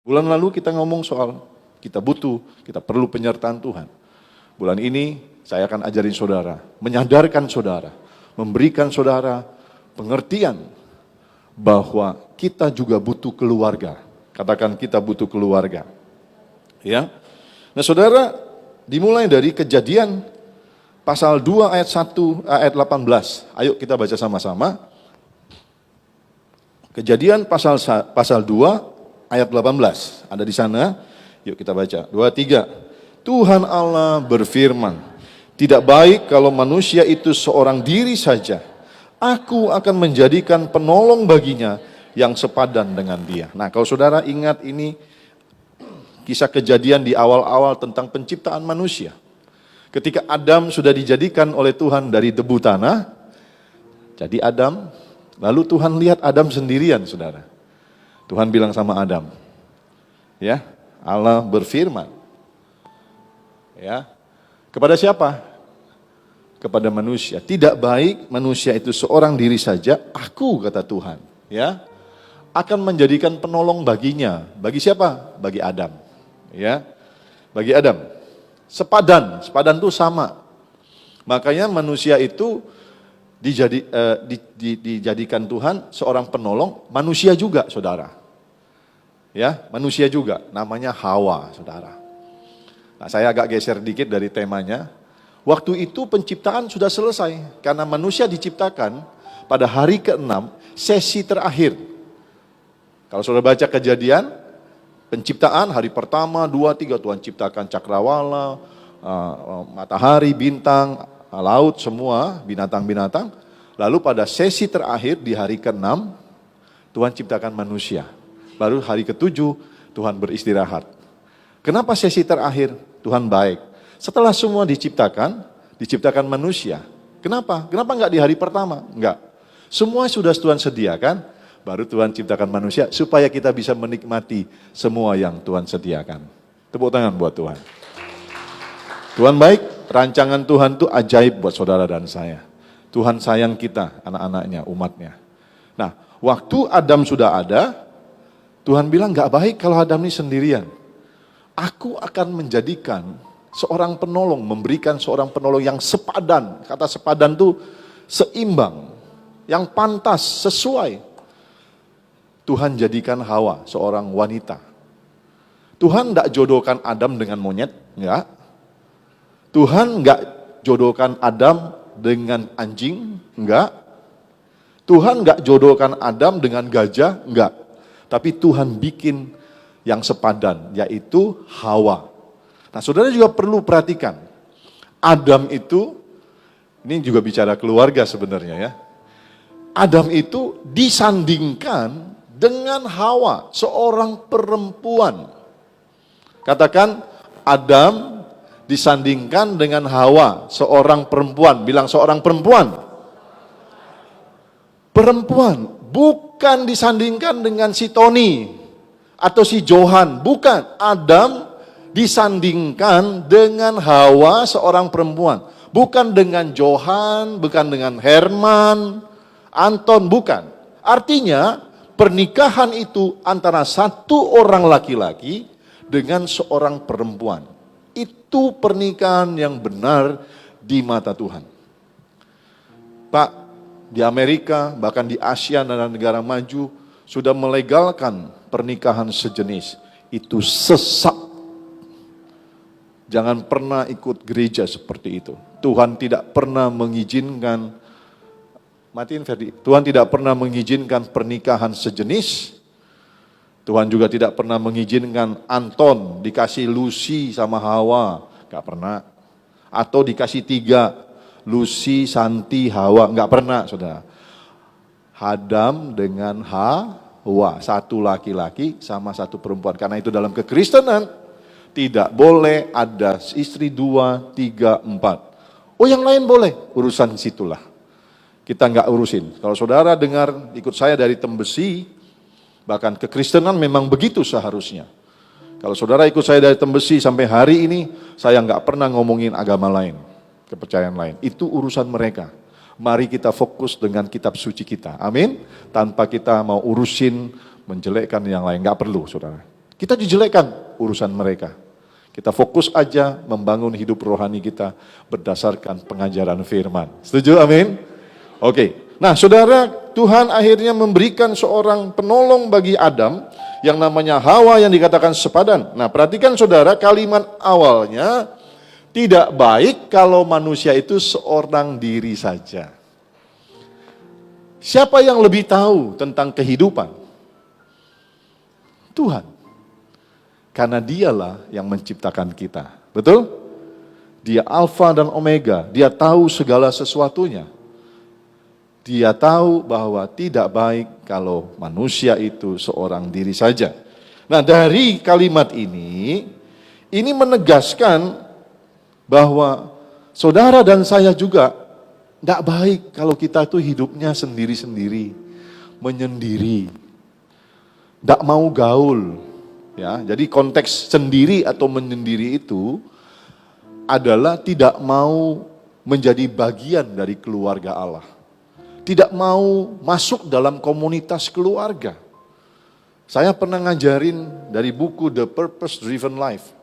Bulan lalu kita ngomong soal kita perlu penyertaan Tuhan. Bulan ini saya akan ajarin saudara, menyadarkan saudara, memberikan saudara pengertian bahwa kita juga butuh keluarga. Katakan kita butuh keluarga. Ya. Nah, saudara, dimulai dari Kejadian pasal 2 ayat 1 ayat 18. Ayo kita baca sama-sama. Kejadian pasal 2 ayat 18. Ada di sana. Yuk kita baca. 2, 3. Tuhan Allah berfirman, tidak baik kalau manusia itu seorang diri saja. Aku akan menjadikan penolong baginya yang sepadan dengan dia. Nah, kalau saudara ingat ini kisah Kejadian di awal-awal tentang penciptaan manusia. Ketika Adam sudah dijadikan oleh Tuhan dari debu tanah, jadi Adam, lalu Tuhan lihat Adam sendirian, saudara. Tuhan bilang sama Adam, ya, Allah berfirman, ya, kepada siapa? Kepada manusia. Tidak baik manusia itu seorang diri saja. Aku, kata Tuhan, ya, akan menjadikan penolong baginya. Bagi siapa? Bagi Adam, ya, bagi Adam. Sepadan itu sama. Makanya manusia itu dijadikan Tuhan seorang penolong, manusia juga, saudara. Ya, manusia juga, namanya Hawa, saudara. Nah, saya agak geser dikit dari temanya. Waktu itu penciptaan sudah selesai, karena manusia diciptakan pada hari ke-6, sesi terakhir. Kalau saudara baca Kejadian, penciptaan hari pertama, 2, 3, Tuhan ciptakan cakrawala, matahari, bintang, laut, semua binatang-binatang. Lalu pada sesi terakhir di hari ke-6, Tuhan ciptakan manusia. Baru hari ke-7 Tuhan beristirahat. Kenapa sesi terakhir? Tuhan baik. Setelah semua diciptakan manusia. Kenapa? Kenapa enggak di hari pertama? Enggak. Semua sudah Tuhan sediakan, baru Tuhan ciptakan manusia supaya kita bisa menikmati semua yang Tuhan sediakan. Tepuk tangan buat Tuhan. Tuhan baik, rancangan Tuhan itu ajaib buat saudara dan saya. Tuhan sayang kita, anak-anaknya, umatnya. Nah, waktu Adam sudah ada, Tuhan bilang gak baik kalau Adam ini sendirian. Aku akan menjadikan seorang penolong, memberikan seorang penolong yang sepadan. Kata sepadan itu seimbang, yang pantas, sesuai. Tuhan jadikan Hawa seorang wanita. Tuhan gak jodohkan Adam dengan monyet, enggak. Tuhan enggak jodohkan Adam dengan anjing, enggak. Tuhan enggak jodohkan Adam dengan gajah, enggak. Tapi Tuhan bikin yang sepadan, yaitu Hawa. Nah, saudara juga perlu perhatikan, Adam itu, ini juga bicara keluarga sebenarnya ya. Adam itu disandingkan dengan Hawa, seorang perempuan. Katakan, Adam disandingkan dengan Hawa, seorang perempuan. Bilang seorang perempuan. Perempuan, bukan disandingkan dengan si Tony atau si Johan, bukan. Adam disandingkan dengan Hawa, seorang perempuan. Bukan dengan Johan, bukan dengan Herman, Anton, bukan. Artinya pernikahan itu antara satu orang laki-laki dengan seorang perempuan. Itu pernikahan yang benar di mata Tuhan. Pak, di Amerika, bahkan di Asia dan negara maju, sudah melegalkan pernikahan sejenis. Itu sesat. Jangan pernah ikut gereja seperti itu. Tuhan tidak pernah mengizinkan, matiin Ferdi, Tuhan tidak pernah mengizinkan pernikahan sejenis. Tuhan juga tidak pernah mengizinkan Anton dikasih Lucy sama Hawa, gak pernah. Atau dikasih 3, Lucy, Santi, Hawa, gak pernah, saudara. Adam dengan Hawa, satu laki-laki sama satu perempuan. Karena itu dalam kekristenan tidak boleh ada istri 2, 3, 4. Oh, yang lain boleh, urusan situlah. Kita nggak urusin. Kalau saudara dengar, ikut saya dari Tembesi, bahkan kekristenan memang begitu seharusnya. Kalau saudara ikut saya dari Tembesi sampai hari ini, saya nggak pernah ngomongin agama lain, kepercayaan lain. Itu urusan mereka. Mari kita fokus dengan kitab suci kita. Amin. Tanpa kita mau urusin, menjelekkan yang lain. Nggak perlu, saudara. Kita dijelekkan urusan mereka. Kita fokus aja membangun hidup rohani kita berdasarkan pengajaran firman. Setuju? Amin? Oke. Nah, saudara, Tuhan akhirnya memberikan seorang penolong bagi Adam yang namanya Hawa yang dikatakan sepadan. Nah, perhatikan saudara, kalimat awalnya, tidak baik kalau manusia itu seorang diri saja. Siapa yang lebih tahu tentang kehidupan? Tuhan. Karena dialah yang menciptakan kita. Betul? Dia Alfa dan Omega. Dia tahu segala sesuatunya. Dia tahu bahwa tidak baik kalau manusia itu seorang diri saja. Nah, dari kalimat ini menegaskan bahwa saudara dan saya juga tidak baik kalau kita itu hidupnya sendiri-sendiri, menyendiri, tidak mau gaul. Ya, jadi konteks sendiri atau menyendiri itu adalah tidak mau menjadi bagian dari keluarga Allah. Tidak mau masuk dalam komunitas keluarga. Saya pernah ngajarin dari buku The Purpose Driven Life.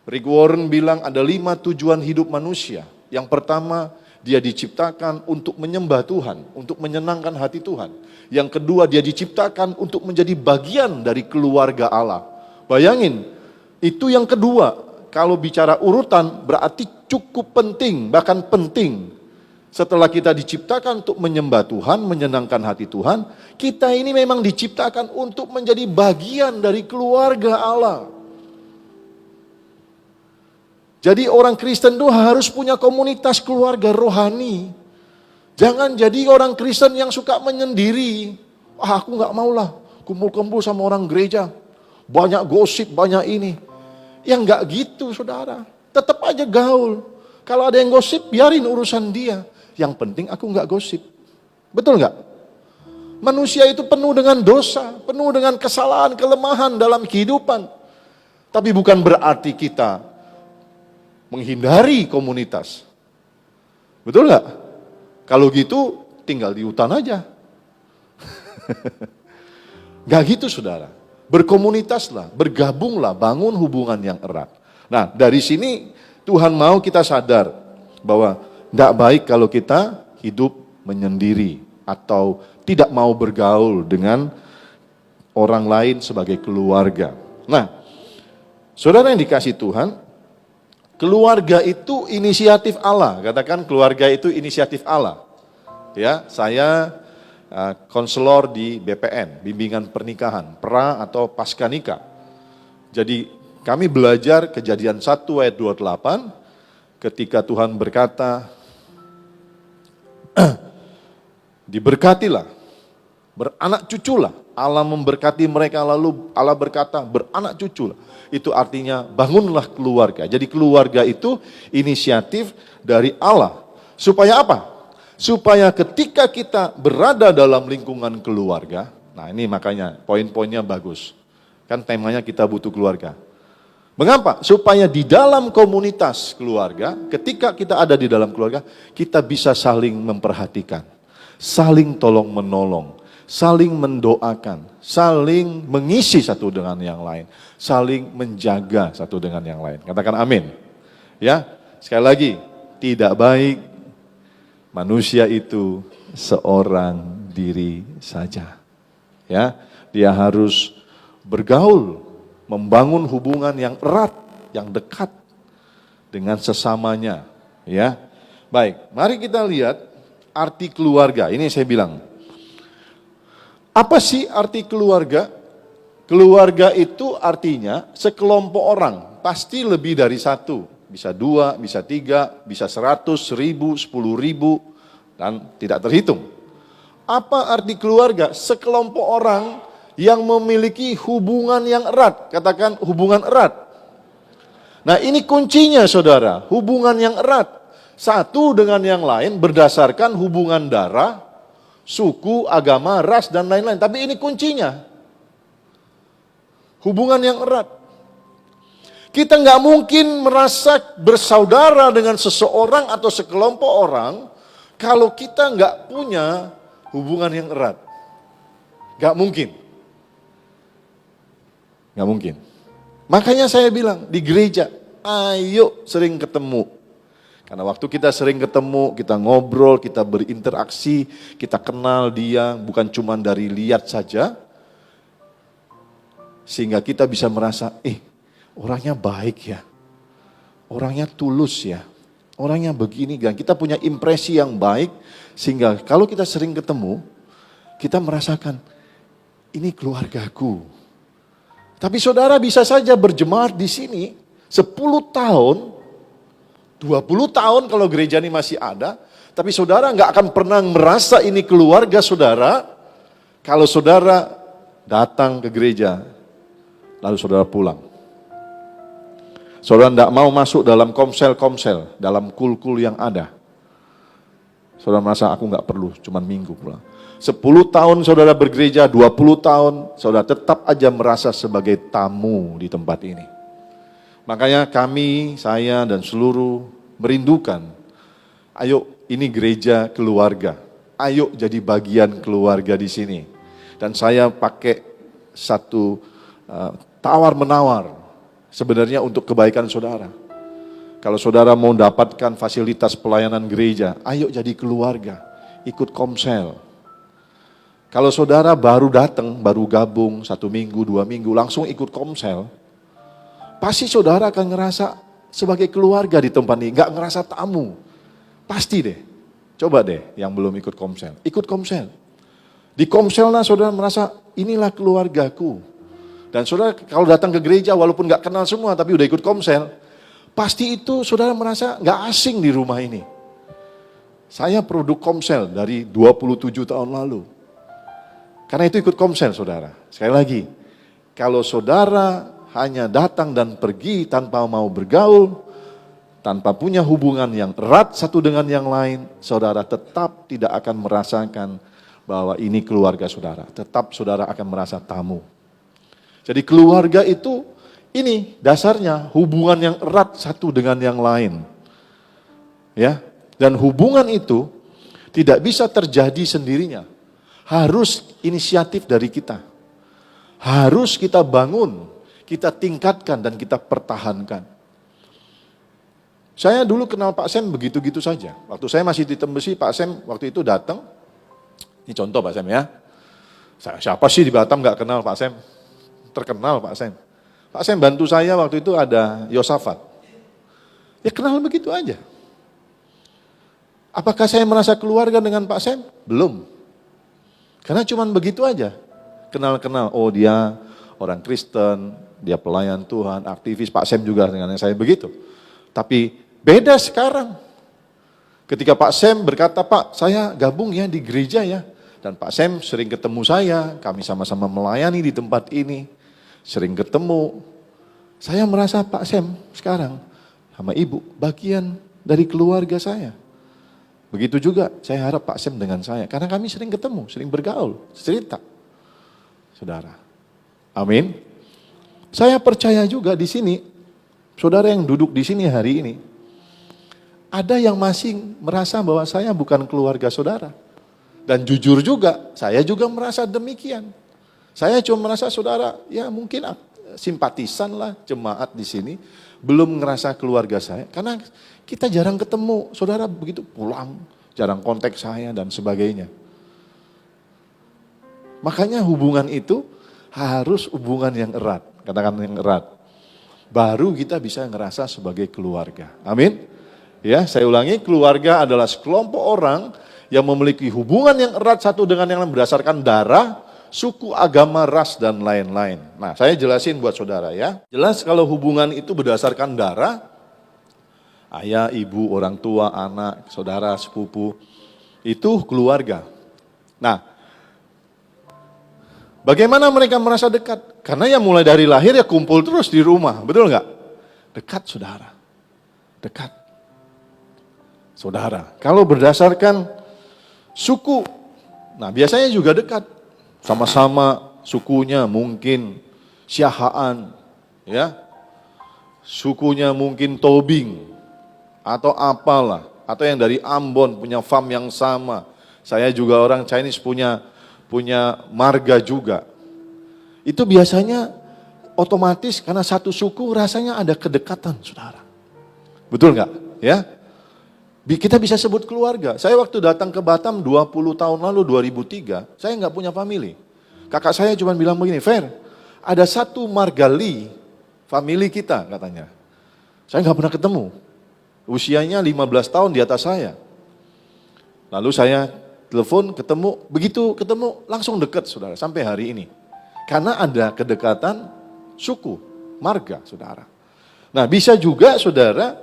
Rick Warren bilang ada 5 tujuan hidup manusia. Yang pertama, dia diciptakan untuk menyembah Tuhan, untuk menyenangkan hati Tuhan. Yang kedua, dia diciptakan untuk menjadi bagian dari keluarga Allah. Bayangin, itu yang kedua. Kalau bicara urutan berarti cukup penting, bahkan penting. Setelah kita diciptakan untuk menyembah Tuhan, menyenangkan hati Tuhan, kita ini memang diciptakan untuk menjadi bagian dari keluarga Allah. Jadi orang Kristen itu harus punya komunitas keluarga rohani. Jangan jadi orang Kristen yang suka menyendiri. Aku gak maulah kumpul-kumpul sama orang gereja. Banyak gosip, banyak ini. Yang gak gitu saudara. Tetap aja gaul. Kalau ada yang gosip, biarin urusan dia. Yang penting aku gak gosip. Betul gak? Manusia itu penuh dengan dosa, penuh dengan kesalahan, kelemahan dalam kehidupan. Tapi bukan berarti kita menghindari komunitas. Betul gak? Kalau gitu, tinggal di hutan aja. Gak gitu saudara. Berkomunitaslah, bergabunglah, bangun hubungan yang erat. Nah, dari sini Tuhan mau kita sadar bahwa tidak baik kalau kita hidup menyendiri atau tidak mau bergaul dengan orang lain sebagai keluarga. Nah, saudara yang dikasih Tuhan, keluarga itu inisiatif Allah. Katakan keluarga itu inisiatif Allah. Ya, saya konselor di BPN, bimbingan pernikahan, pra atau pasca nikah. Jadi kami belajar Kejadian 1 ayat 28 ketika Tuhan berkata, diberkatilah, beranak cuculah. Allah memberkati mereka lalu Allah berkata beranak cuculah. Itu artinya bangunlah keluarga. Jadi keluarga itu inisiatif dari Allah. Supaya apa? Supaya ketika kita berada dalam lingkungan keluarga, nah ini makanya poin-poinnya bagus. Kan temanya kita butuh keluarga. Mengapa? Supaya di dalam komunitas keluarga, ketika kita ada di dalam keluarga, kita bisa saling memperhatikan, saling tolong menolong, saling mendoakan, saling mengisi satu dengan yang lain, saling menjaga satu dengan yang lain. Katakan amin. Ya, sekali lagi, tidak baik manusia itu seorang diri saja. Ya, dia harus bergaul, membangun hubungan yang erat, yang dekat dengan sesamanya, ya. Baik, mari kita lihat arti keluarga. Ini saya bilang. Apa sih arti keluarga? Keluarga itu artinya sekelompok orang, pasti lebih dari satu. Bisa 2, bisa 3, bisa 100, 1000, 10.000, dan tidak terhitung. Apa arti keluarga? Sekelompok orang yang memiliki hubungan yang erat. Katakan hubungan erat. Nah ini kuncinya saudara, hubungan yang erat. Satu dengan yang lain berdasarkan hubungan darah, suku, agama, ras, dan lain-lain. Tapi ini kuncinya. Hubungan yang erat. Kita nggak mungkin merasa bersaudara dengan seseorang atau sekelompok orang kalau kita nggak punya hubungan yang erat. Nggak mungkin. Nggak mungkin. Makanya saya bilang di gereja, ayo sering ketemu. Karena waktu kita sering ketemu, kita ngobrol, kita berinteraksi, kita kenal dia, bukan cuma dari lihat saja, sehingga kita bisa merasa, orangnya baik ya, orangnya tulus ya, orangnya begini, dan kita punya impresi yang baik, sehingga kalau kita sering ketemu, kita merasakan, ini keluargaku. Tapi saudara bisa saja berjemaat di sini 10 tahun, 20 tahun kalau gereja ini masih ada, tapi saudara nggak akan pernah merasa ini keluarga saudara, kalau saudara datang ke gereja, lalu saudara pulang. Saudara tidak mau masuk dalam komsel-komsel, dalam kul-kul yang ada. Saudara merasa aku nggak perlu, cuman minggu pulang. 10 tahun saudara bergereja, 20 tahun, saudara tetap aja merasa sebagai tamu di tempat ini. Makanya kami, saya dan seluruh merindukan, ayo ini gereja keluarga, ayo jadi bagian keluarga di sini. Dan saya pakai satu tawar-menawar sebenarnya untuk kebaikan saudara. Kalau saudara mau dapatkan fasilitas pelayanan gereja, ayo jadi keluarga, ikut komsel. Kalau saudara baru datang, baru gabung 1 minggu, 2 minggu, langsung ikut komsel, pasti saudara akan ngerasa sebagai keluarga di tempat ini, gak ngerasa tamu. Pasti deh, coba deh yang belum ikut komsel, ikut komsel. Di komselnya saudara merasa inilah keluargaku. Dan saudara kalau datang ke gereja walaupun gak kenal semua tapi udah ikut komsel, pasti itu saudara merasa gak asing di rumah ini. Saya produk komsel dari 27 tahun lalu. Karena itu ikut komsel saudara. Sekali lagi, kalau saudara hanya datang dan pergi tanpa mau bergaul, tanpa punya hubungan yang erat satu dengan yang lain, saudara tetap tidak akan merasakan bahwa ini keluarga saudara. Tetap saudara akan merasa tamu. Jadi keluarga itu, ini dasarnya hubungan yang erat satu dengan yang lain. Ya, dan hubungan itu tidak bisa terjadi sendirinya. Harus inisiatif dari kita. Harus kita bangun, kita tingkatkan dan kita pertahankan. Saya dulu kenal Pak Sem begitu-gitu saja. Waktu saya masih di Tembesi, Pak Sem waktu itu datang. Ini contoh Pak Sem ya. Siapa sih di Batam gak kenal Pak Sem? Terkenal Pak Sem. Pak Sem bantu saya waktu itu ada Yosafat. Ya kenal begitu aja. Apakah saya merasa keluarga dengan Pak Sem? Belum. Karena cuman begitu aja. Kenal-kenal, oh dia orang Kristen, dia pelayan Tuhan, aktivis, Pak Sem juga dengan yang saya begitu. Tapi beda sekarang. Ketika Pak Sem berkata, Pak saya gabung ya di gereja ya. Dan Pak Sem sering ketemu saya, kami sama-sama melayani di tempat ini. Sering ketemu. Saya merasa Pak Sem sekarang sama Ibu bagian dari keluarga saya. Begitu juga saya harap Pak Sem dengan saya. Karena kami sering ketemu, sering bergaul, cerita. Saudara. Amin. Saya percaya juga di sini, saudara yang duduk di sini hari ini, ada yang masih merasa bahwa saya bukan keluarga saudara. Dan jujur juga, saya juga merasa demikian. Saya cuma merasa saudara, ya mungkin simpatisan lah jemaat di sini, belum ngerasa keluarga saya. Karena kita jarang ketemu, saudara begitu pulang, jarang kontak saya dan sebagainya. Makanya hubungan itu harus hubungan yang erat, katakan yang erat. Baru kita bisa ngerasa sebagai keluarga. Amin. Ya, saya ulangi, keluarga adalah sekelompok orang yang memiliki hubungan yang erat satu dengan yang lain berdasarkan darah, suku, agama, ras, dan lain-lain. Nah, saya jelasin buat saudara ya. Jelas kalau hubungan itu berdasarkan darah, ayah, ibu, orang tua, anak, saudara, sepupu, itu keluarga. Nah, bagaimana mereka merasa dekat? Karena ya mulai dari lahir ya kumpul terus di rumah, betul nggak? Dekat saudara, dekat. Saudara, kalau berdasarkan suku, nah biasanya juga dekat. Sama-sama sukunya mungkin Siahaan, ya, sukunya mungkin Tobing, atau apalah, atau yang dari Ambon punya farm yang sama. Saya juga orang Chinese punya marga juga. Itu biasanya otomatis karena satu suku rasanya ada kedekatan, saudara. Betul nggak? Ya, kita bisa sebut keluarga. Saya waktu datang ke Batam 20 tahun lalu, 2003, saya nggak punya family. Kakak saya cuma bilang begini, Fer, ada satu Margali, family kita katanya. Saya nggak pernah ketemu. Usianya 15 tahun di atas saya. Lalu saya telepon, ketemu, begitu ketemu langsung dekat, saudara, sampai hari ini. Karena ada kedekatan suku, marga, saudara. Nah, bisa juga, saudara,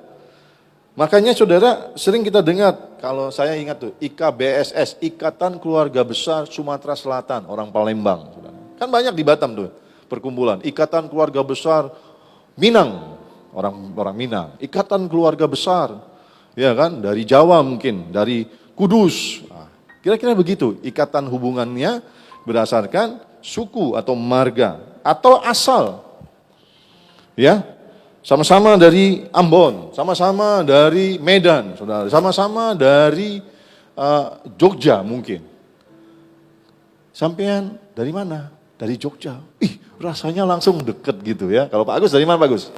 makanya saudara sering kita dengar, kalau saya ingat tuh, IKBSS, Ikatan Keluarga Besar Sumatera Selatan, orang Palembang. Saudara. Kan banyak di Batam tuh, perkumpulan. Ikatan Keluarga Besar Minang, orang Minang. Ikatan Keluarga Besar, ya kan, dari Jawa mungkin, dari Kudus. Nah, kira-kira begitu, ikatan hubungannya berdasarkan suku atau marga atau asal, ya, sama-sama dari Ambon, sama-sama dari Medan, saudara, sama-sama dari Jogja mungkin. Sampean dari mana? Dari Jogja. Ih, rasanya langsung deket gitu ya. Kalau Pak Agus dari mana Pak Agus?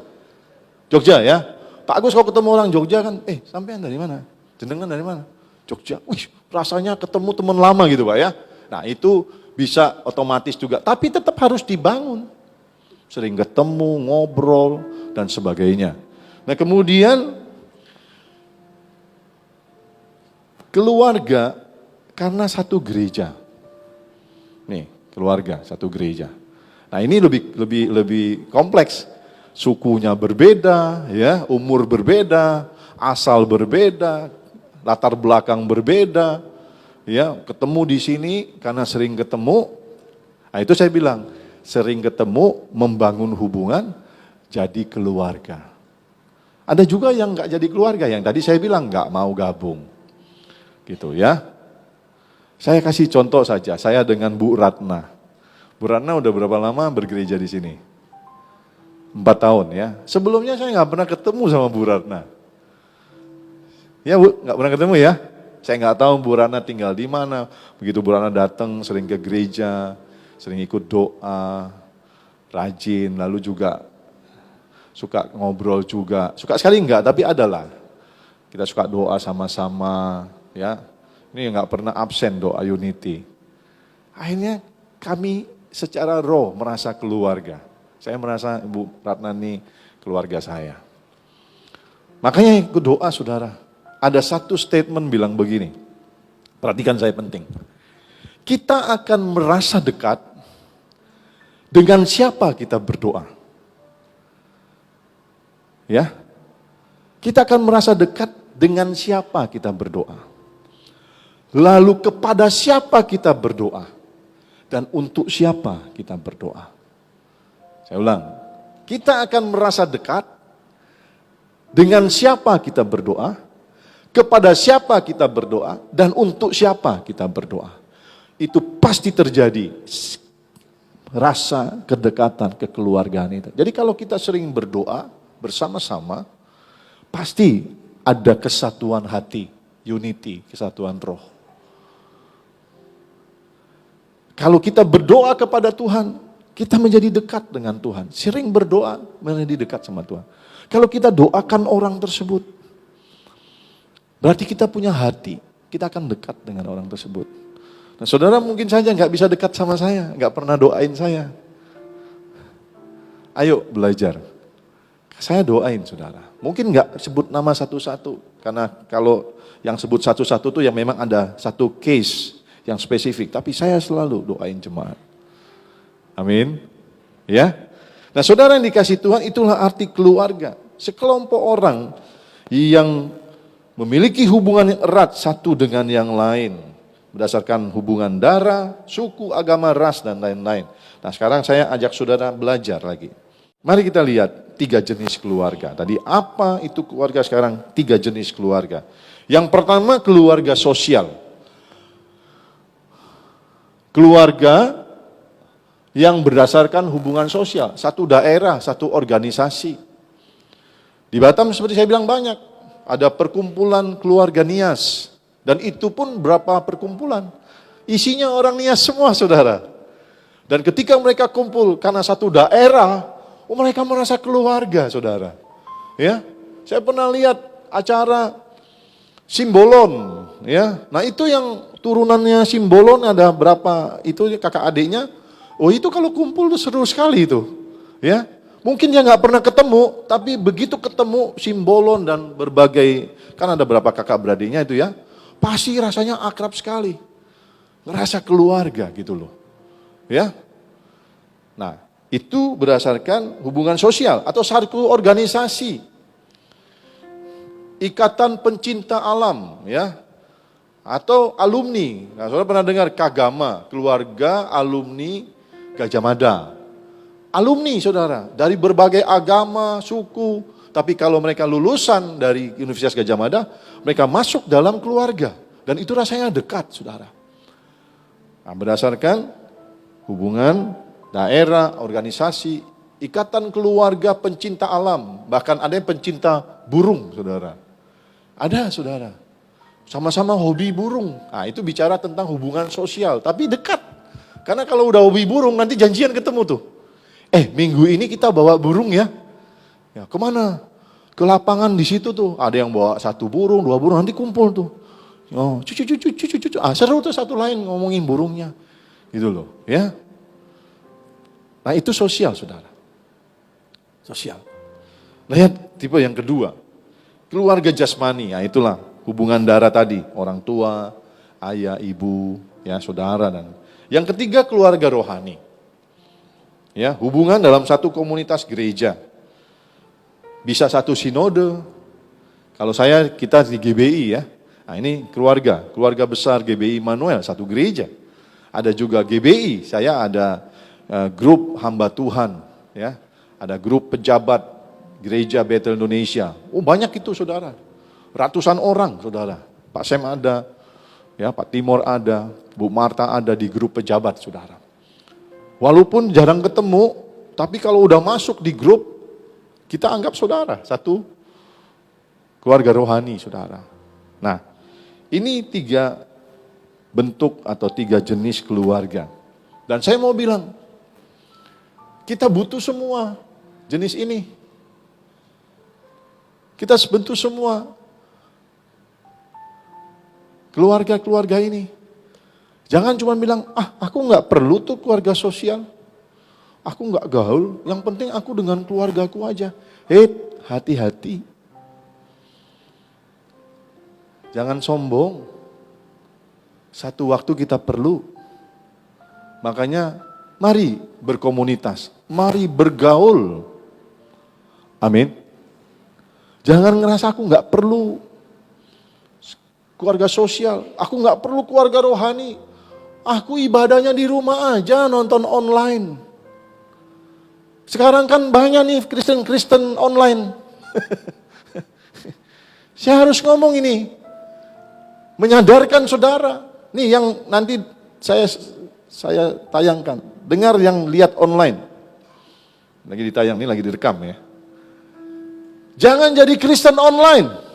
Jogja ya. Pak Agus kalau ketemu orang Jogja kan, sampean dari mana? Jenengan dari mana? Jogja. Wih, rasanya ketemu teman lama gitu Pak ya. Nah itu bisa otomatis juga, tapi tetap harus dibangun. Sering ketemu, ngobrol, dan sebagainya. Nah kemudian, keluarga karena satu gereja. Nih, keluarga satu gereja. Nah ini lebih kompleks. Sukunya berbeda, ya, umur berbeda, asal berbeda, latar belakang berbeda. Ya, ketemu di sini karena sering ketemu. Nah, itu saya bilang, sering ketemu membangun hubungan jadi keluarga. Ada juga yang nggak jadi keluarga, yang tadi saya bilang nggak mau gabung. Gitu ya. Saya kasih contoh saja, saya dengan Bu Ratna. Bu Ratna udah berapa lama bergereja di sini? 4 tahun ya. Sebelumnya saya nggak pernah ketemu sama Bu Ratna. Ya Bu, nggak pernah ketemu ya. Saya nggak tahu Bu Ratna tinggal di mana. Begitu Bu Ratna datang sering ke gereja, sering ikut doa, rajin, lalu juga suka ngobrol juga. Suka sekali enggak, tapi adalah. Kita suka doa sama-sama, ya. Ini nggak pernah absen doa unity. Akhirnya kami secara roh merasa keluarga. Saya merasa Ibu Ratna ini keluarga saya. Makanya ikut doa saudara. Ada satu statement bilang begini, perhatikan saya penting. Kita akan merasa dekat dengan siapa kita berdoa. Ya, kita akan merasa dekat dengan siapa kita berdoa. Lalu kepada siapa kita berdoa. Dan untuk siapa kita berdoa. Saya ulang, kita akan merasa dekat dengan siapa kita berdoa. Kepada siapa kita berdoa dan untuk siapa kita berdoa. Itu pasti terjadi rasa kedekatan kekeluargaan itu. Jadi kalau kita sering berdoa bersama-sama, pasti ada kesatuan hati, unity, kesatuan roh. Kalau kita berdoa kepada Tuhan, kita menjadi dekat dengan Tuhan. Sering berdoa menjadi dekat sama Tuhan. Kalau kita doakan orang tersebut, berarti kita punya hati, kita akan dekat dengan orang tersebut. Nah saudara mungkin saja nggak bisa dekat sama saya, nggak pernah doain saya. Ayo belajar. Saya doain saudara. Mungkin nggak sebut nama satu-satu, karena kalau yang sebut satu-satu itu yang memang ada satu case yang spesifik. Tapi saya selalu doain jemaat. Amin. Ya. Nah saudara yang dikasih Tuhan, itulah arti keluarga. Sekelompok orang yang memiliki hubungan yang erat satu dengan yang lain. Berdasarkan hubungan darah, suku, agama, ras, dan lain-lain. Nah sekarang saya ajak saudara belajar lagi. Mari kita lihat 3 jenis keluarga. Tadi apa itu keluarga, sekarang 3 jenis keluarga. Yang pertama keluarga sosial. Keluarga yang berdasarkan hubungan sosial. Satu daerah, satu organisasi. Di Batam seperti saya bilang banyak. Ada perkumpulan keluarga Nias. Dan itu pun berapa perkumpulan. Isinya orang Nias semua saudara. Dan ketika mereka kumpul karena satu daerah, Oh, mereka merasa keluarga, saudara. Ya, saya pernah lihat acara Simbolon, ya. Nah itu yang turunannya Simbolon ada berapa? Itu kakak adiknya. Oh itu kalau kumpul tuh seru sekali itu, ya. Mungkin dia nggak pernah ketemu, tapi begitu ketemu Simbolon dan berbagai, kan ada berapa kakak beradiknya itu ya, pasti rasanya akrab sekali, ngerasa keluarga gitu loh, ya. Nah itu berdasarkan hubungan sosial atau satu organisasi. Ikatan pencinta alam, ya, atau alumni. Nah, saudara pernah dengar Kagama, keluarga alumni Gajah Mada. Alumni, saudara, dari berbagai agama, suku. Tapi kalau mereka lulusan dari Universitas Gajah Mada, mereka masuk dalam keluarga. Dan itu rasanya dekat, saudara. Nah, berdasarkan hubungan daerah, organisasi, ikatan keluarga pencinta alam. Bahkan ada yang pencinta burung, saudara. Ada, saudara. Sama-sama hobi burung. Nah, itu bicara tentang hubungan sosial. Tapi dekat. Karena kalau udah hobi burung, nanti janjian ketemu tuh. Minggu ini kita bawa burung ya. Ya, kemana? Ke lapangan di situ tuh. Ada yang bawa 1 burung, 2 burung, nanti kumpul tuh. Oh, cucu. Seru tuh satu lain ngomongin burungnya. Gitu loh, ya. Nah, itu sosial, saudara. Sosial. Lihat tipe yang kedua. Keluarga jasmani, ya itulah hubungan darah tadi, orang tua, ayah, ibu, ya saudara dan yang ketiga keluarga rohani. Ya, hubungan dalam satu komunitas gereja. Bisa satu sinode. Kalau kita di GBI ya. Nah, ini keluarga besar GBI Immanuel, satu gereja. Ada juga GBI, saya ada grup hamba Tuhan, ya. Ada grup pejabat Gereja Bethel Indonesia. Oh banyak itu saudara. Ratusan orang saudara. Pak Sem ada, ya Pak Timor ada, Bu Marta ada di grup pejabat saudara. Walaupun jarang ketemu, tapi kalau udah masuk di grup, kita anggap saudara. Satu keluarga rohani saudara. Nah ini 3 bentuk atau 3 jenis keluarga. Dan saya mau bilang, kita butuh semua jenis ini. Kita bentuk semua keluarga-keluarga ini. Jangan cuma bilang, aku nggak perlu tuh keluarga sosial. Aku nggak gaul, yang penting aku dengan keluargaku aja. Hati-hati. Jangan sombong. Satu waktu kita perlu. Makanya mari berkomunitas, mari bergaul. Amin. Jangan ngerasa aku nggak perlu keluarga sosial, aku nggak perlu keluarga rohani. Aku ibadahnya di rumah aja, nonton online. Sekarang kan banyak nih Kristen online. Saya harus ngomong ini, menyadarkan saudara. Nih yang nanti saya tayangkan. Dengar yang lihat online. Lagi ditayang, ini lagi direkam ya. Jangan jadi Kristen online.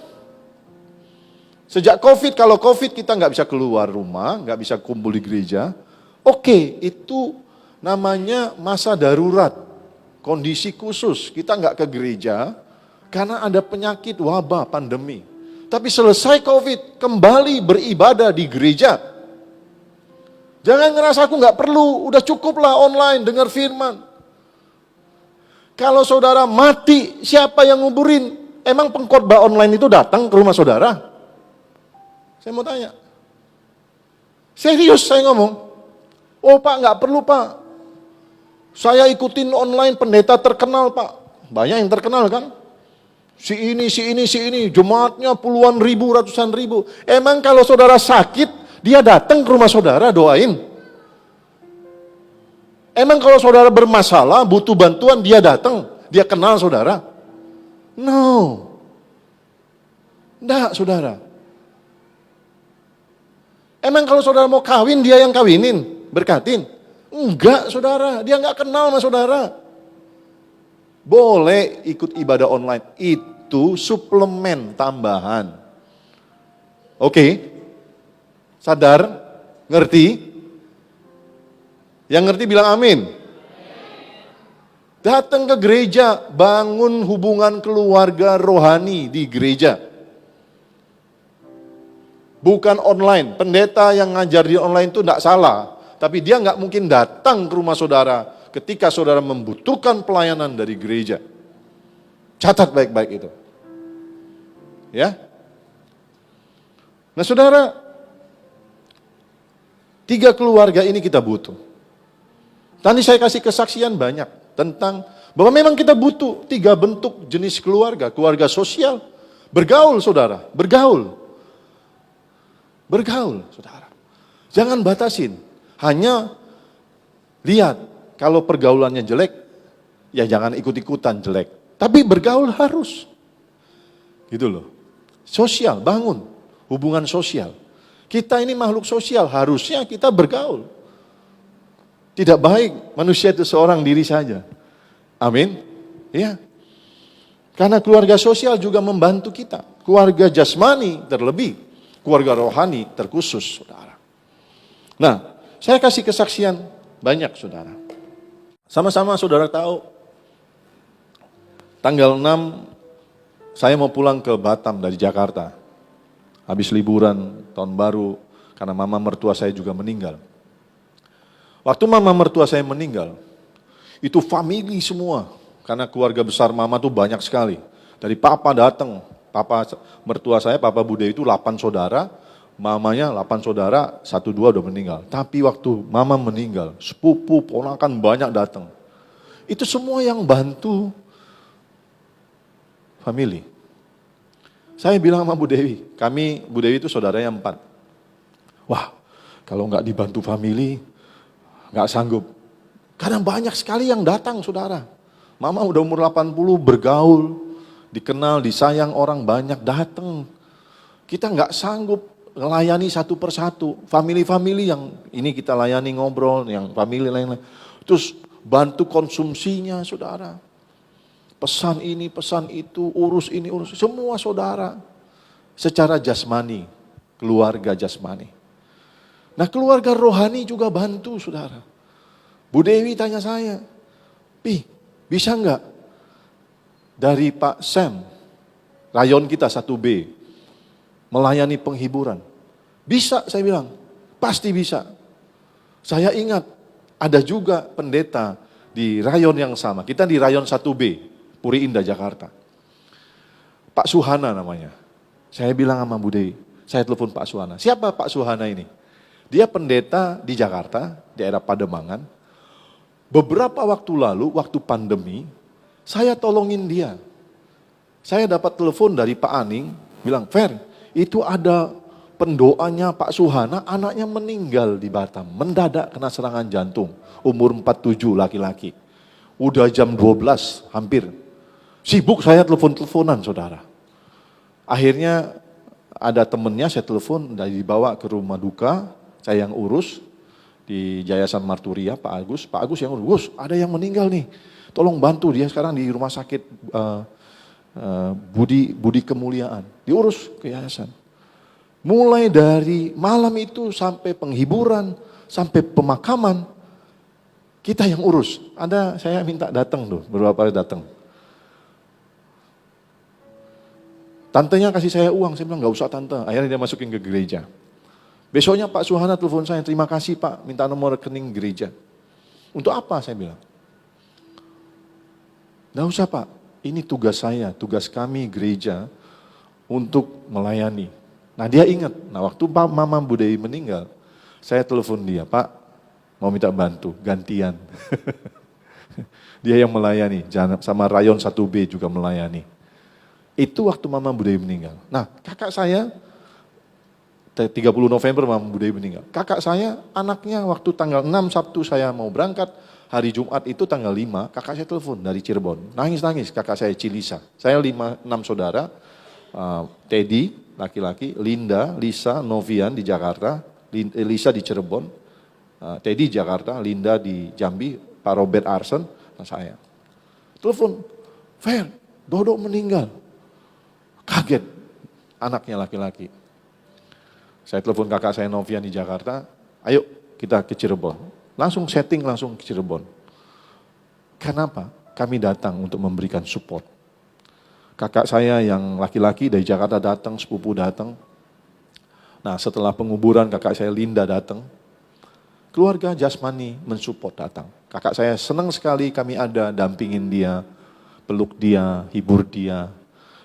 Sejak COVID, kalau COVID kita nggak bisa keluar rumah, nggak bisa kumpul di gereja. Oke, itu namanya masa darurat, kondisi khusus. Kita nggak ke gereja karena ada penyakit, wabah, pandemi. Tapi selesai COVID, kembali beribadah di gereja. Jangan ngerasa aku nggak perlu, udah cukuplah online dengar firman. Kalau saudara mati, siapa yang nguburin? Emang pengkhotbah online itu datang ke rumah saudara? Saya mau tanya. Serius saya ngomong. Oh Pak, nggak perlu Pak. Saya ikutin online pendeta terkenal Pak. Banyak yang terkenal kan? Si ini, jemaatnya puluhan ribu, ratusan ribu. Emang kalau saudara sakit, dia datang ke rumah saudara doain? Emang kalau saudara bermasalah, butuh bantuan, dia datang, dia kenal saudara? No. Enggak, saudara. Emang kalau saudara mau kawin, dia yang kawinin, berkatin? Enggak, saudara, dia enggak kenal sama saudara. Boleh ikut ibadah online, itu suplemen tambahan. Oke, sadar, ngerti? Yang ngerti bilang amin. Datang ke gereja, bangun hubungan keluarga rohani di gereja. Bukan online. Pendeta yang ngajar di online itu tidak salah. Tapi dia nggak mungkin datang ke rumah saudara ketika saudara membutuhkan pelayanan dari gereja. Catat baik-baik itu. Ya. Nah saudara, 3 keluarga ini kita butuh. Tadi saya kasih kesaksian banyak tentang bahwa memang kita butuh 3 bentuk jenis keluarga. Keluarga sosial, bergaul saudara, bergaul. Bergaul saudara. Jangan batasin, hanya lihat kalau pergaulannya jelek, ya jangan ikut-ikutan jelek. Tapi bergaul harus. Gitu loh. Sosial, bangun hubungan sosial. Kita ini makhluk sosial, harusnya kita bergaul. Tidak baik manusia itu seorang diri saja. Amin. Ya. Karena keluarga sosial juga membantu kita. Keluarga jasmani terlebih, keluarga rohani terkhusus, saudara. Nah, saya kasih kesaksian banyak, saudara. Sama-sama saudara tahu, tanggal 6 saya mau pulang ke Batam dari Jakarta. Habis liburan tahun baru, karena mama mertua saya juga meninggal. Waktu mama mertua saya meninggal, itu famili semua. Karena keluarga besar mama tuh banyak sekali. Dari papa datang, papa mertua saya, papa Bude itu 8 saudara, mamanya 8 saudara, 1-2 udah meninggal. Tapi waktu mama meninggal, sepupu, ponakan banyak datang. Itu semua yang bantu famili. Saya bilang sama Bu Dewi, Bu Dewi itu saudaranya 4. Wah, kalau nggak dibantu famili, nggak sanggup. Karena banyak sekali yang datang, saudara. Mama udah umur 80, bergaul, dikenal, disayang orang banyak datang. Kita nggak sanggup melayani satu persatu. Famili-famili yang ini kita layani ngobrol, yang famili lain-lain. Terus bantu konsumsinya, saudara. Pesan ini, pesan itu, urus ini, urus. Semua saudara. Secara jasmani, keluarga jasmani. Nah keluarga rohani juga bantu, saudara. Bu Dewi tanya saya, Pi, bisa enggak dari Pak Sam, rayon kita 1B, melayani penghiburan? Bisa, saya bilang, pasti bisa. Saya ingat, ada juga pendeta di rayon yang sama. Kita di rayon 1B, Puri Indah, Jakarta. Pak Suhana namanya. Saya bilang sama Bu Dewi, saya telepon Pak Suhana. Siapa Pak Suhana ini? Dia pendeta di Jakarta, daerah Pademangan. Beberapa waktu lalu, waktu pandemi, saya tolongin dia. Saya dapat telepon dari Pak Aning, bilang, Fer, itu ada pendoanya Pak Suhana, anaknya meninggal di Batam, mendadak kena serangan jantung, umur 47 laki-laki. Udah jam 12, hampir. Sibuk saya telepon-teleponan, saudara. Akhirnya ada temennya saya telepon, dibawa ke rumah duka, saya yang urus, di Yayasan Marturia, Pak Agus. Pak Agus yang urus, Gus, ada yang meninggal nih, tolong bantu, dia sekarang di rumah sakit Budi Kemuliaan, diurus ke yayasan. Mulai dari malam itu sampai penghiburan, sampai pemakaman, kita yang urus. Ada, saya minta datang tuh, beberapa kali datang. Tantenya kasih saya uang, saya bilang gak usah tante, akhirnya dia masukin ke gereja. Besoknya Pak Suhana telepon saya, terima kasih Pak, minta nomor rekening gereja. Untuk apa saya bilang? Gak usah Pak, ini tugas saya, tugas kami gereja untuk melayani. Nah dia ingat, nah waktu Mama Bu Dewi meninggal, saya telepon dia, Pak mau minta bantu, gantian. Dia yang melayani, sama rayon 1B juga melayani. Itu waktu Mama Bu Dewi meninggal. Nah kakak saya, 30 November Mama Bu Dewi meninggal. Kakak saya, anaknya waktu tanggal 6 Sabtu saya mau berangkat, hari Jumat itu tanggal 5, kakak saya telepon dari Cirebon. Nangis-nangis, kakak saya Cilisa. Saya 6 saudara, Teddy, laki-laki, Linda, Lisa, Novian di Jakarta, Lisa di Cirebon, Teddy di Jakarta, Linda di Jambi, Pak Robert Arsen, dan saya. Telepon, Fer, Dodo meninggal. Kaget, anaknya laki-laki. Saya telepon kakak saya Novian di Jakarta, ayo kita ke Cirebon. Langsung setting, langsung ke Cirebon. Kenapa? kami datang untuk memberikan support. Kakak saya yang laki-laki dari Jakarta datang, sepupu datang. Nah, setelah penguburan kakak saya Linda datang, keluarga jasmani mensupport datang. Kakak saya senang sekali kami ada, dampingin dia, peluk dia, hibur dia.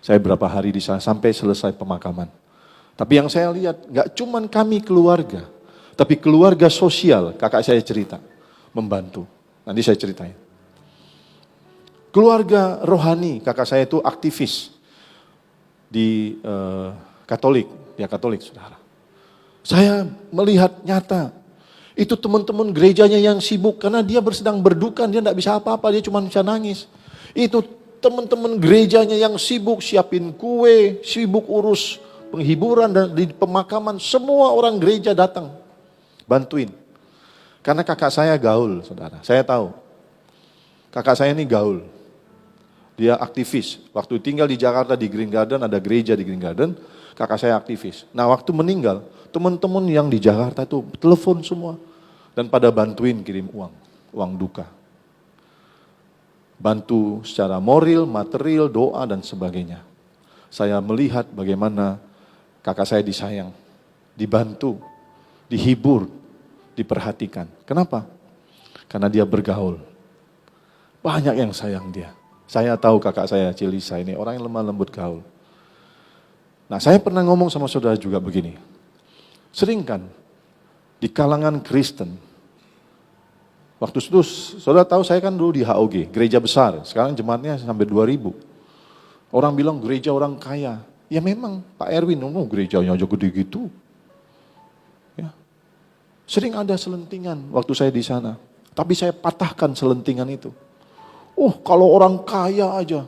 Saya berapa hari di sana sampai selesai pemakaman. Tapi yang saya lihat, gak cuman kami keluarga, tapi keluarga sosial, kakak saya cerita, membantu. Nanti saya ceritain. Keluarga rohani, kakak saya itu aktivis di Katolik, ya Katolik saudara. Saya melihat nyata, itu teman-teman gerejanya yang sibuk karena dia sedang berduka, dia tidak bisa apa-apa, dia cuma bisa nangis. Itu teman-teman gerejanya yang sibuk siapin kue, sibuk urus penghiburan dan di pemakaman, semua orang gereja datang bantuin. Karena kakak saya gaul, saudara. Saya tahu, kakak saya ini gaul. Dia aktivis. Waktu tinggal di Jakarta di Green Garden, ada gereja di Green Garden, kakak saya aktivis. Nah waktu meninggal, teman-teman yang di Jakarta itu telepon semua. Dan pada bantuin kirim uang duka. Bantu secara moral, material, doa dan sebagainya. Saya melihat bagaimana kakak saya disayang, dibantu, dihibur, diperhatikan. Kenapa? Karena dia bergaul. Banyak yang sayang dia. Saya tahu kakak saya Cilisa ini orang yang lemah lembut gaul. Nah saya pernah ngomong sama saudara juga begini. Sering kan di kalangan Kristen, waktu itu saudara tahu saya kan dulu di HOG, gereja besar, sekarang jemaatnya sampai 2000. Orang bilang gereja orang kaya. Ya memang Pak Erwin, gerejanya aja gede gitu. Ya. Sering ada selentingan waktu saya di sana. Tapi saya patahkan selentingan itu. Kalau orang kaya aja,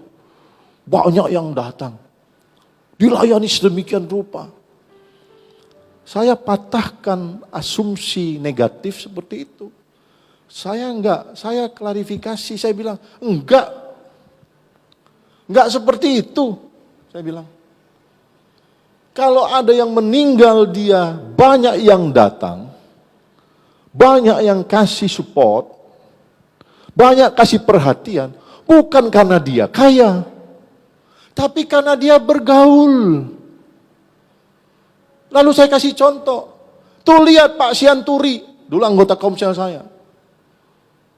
banyak yang datang. Dilayani sedemikian rupa. Saya patahkan asumsi negatif seperti itu. Saya klarifikasi, saya bilang, enggak seperti itu. Saya bilang, kalau ada yang meninggal dia, banyak yang datang, banyak yang kasih support, banyak kasih perhatian, bukan karena dia kaya, tapi karena dia bergaul. Lalu saya kasih contoh, tuh lihat Pak Sianturi, dulu anggota komsel saya,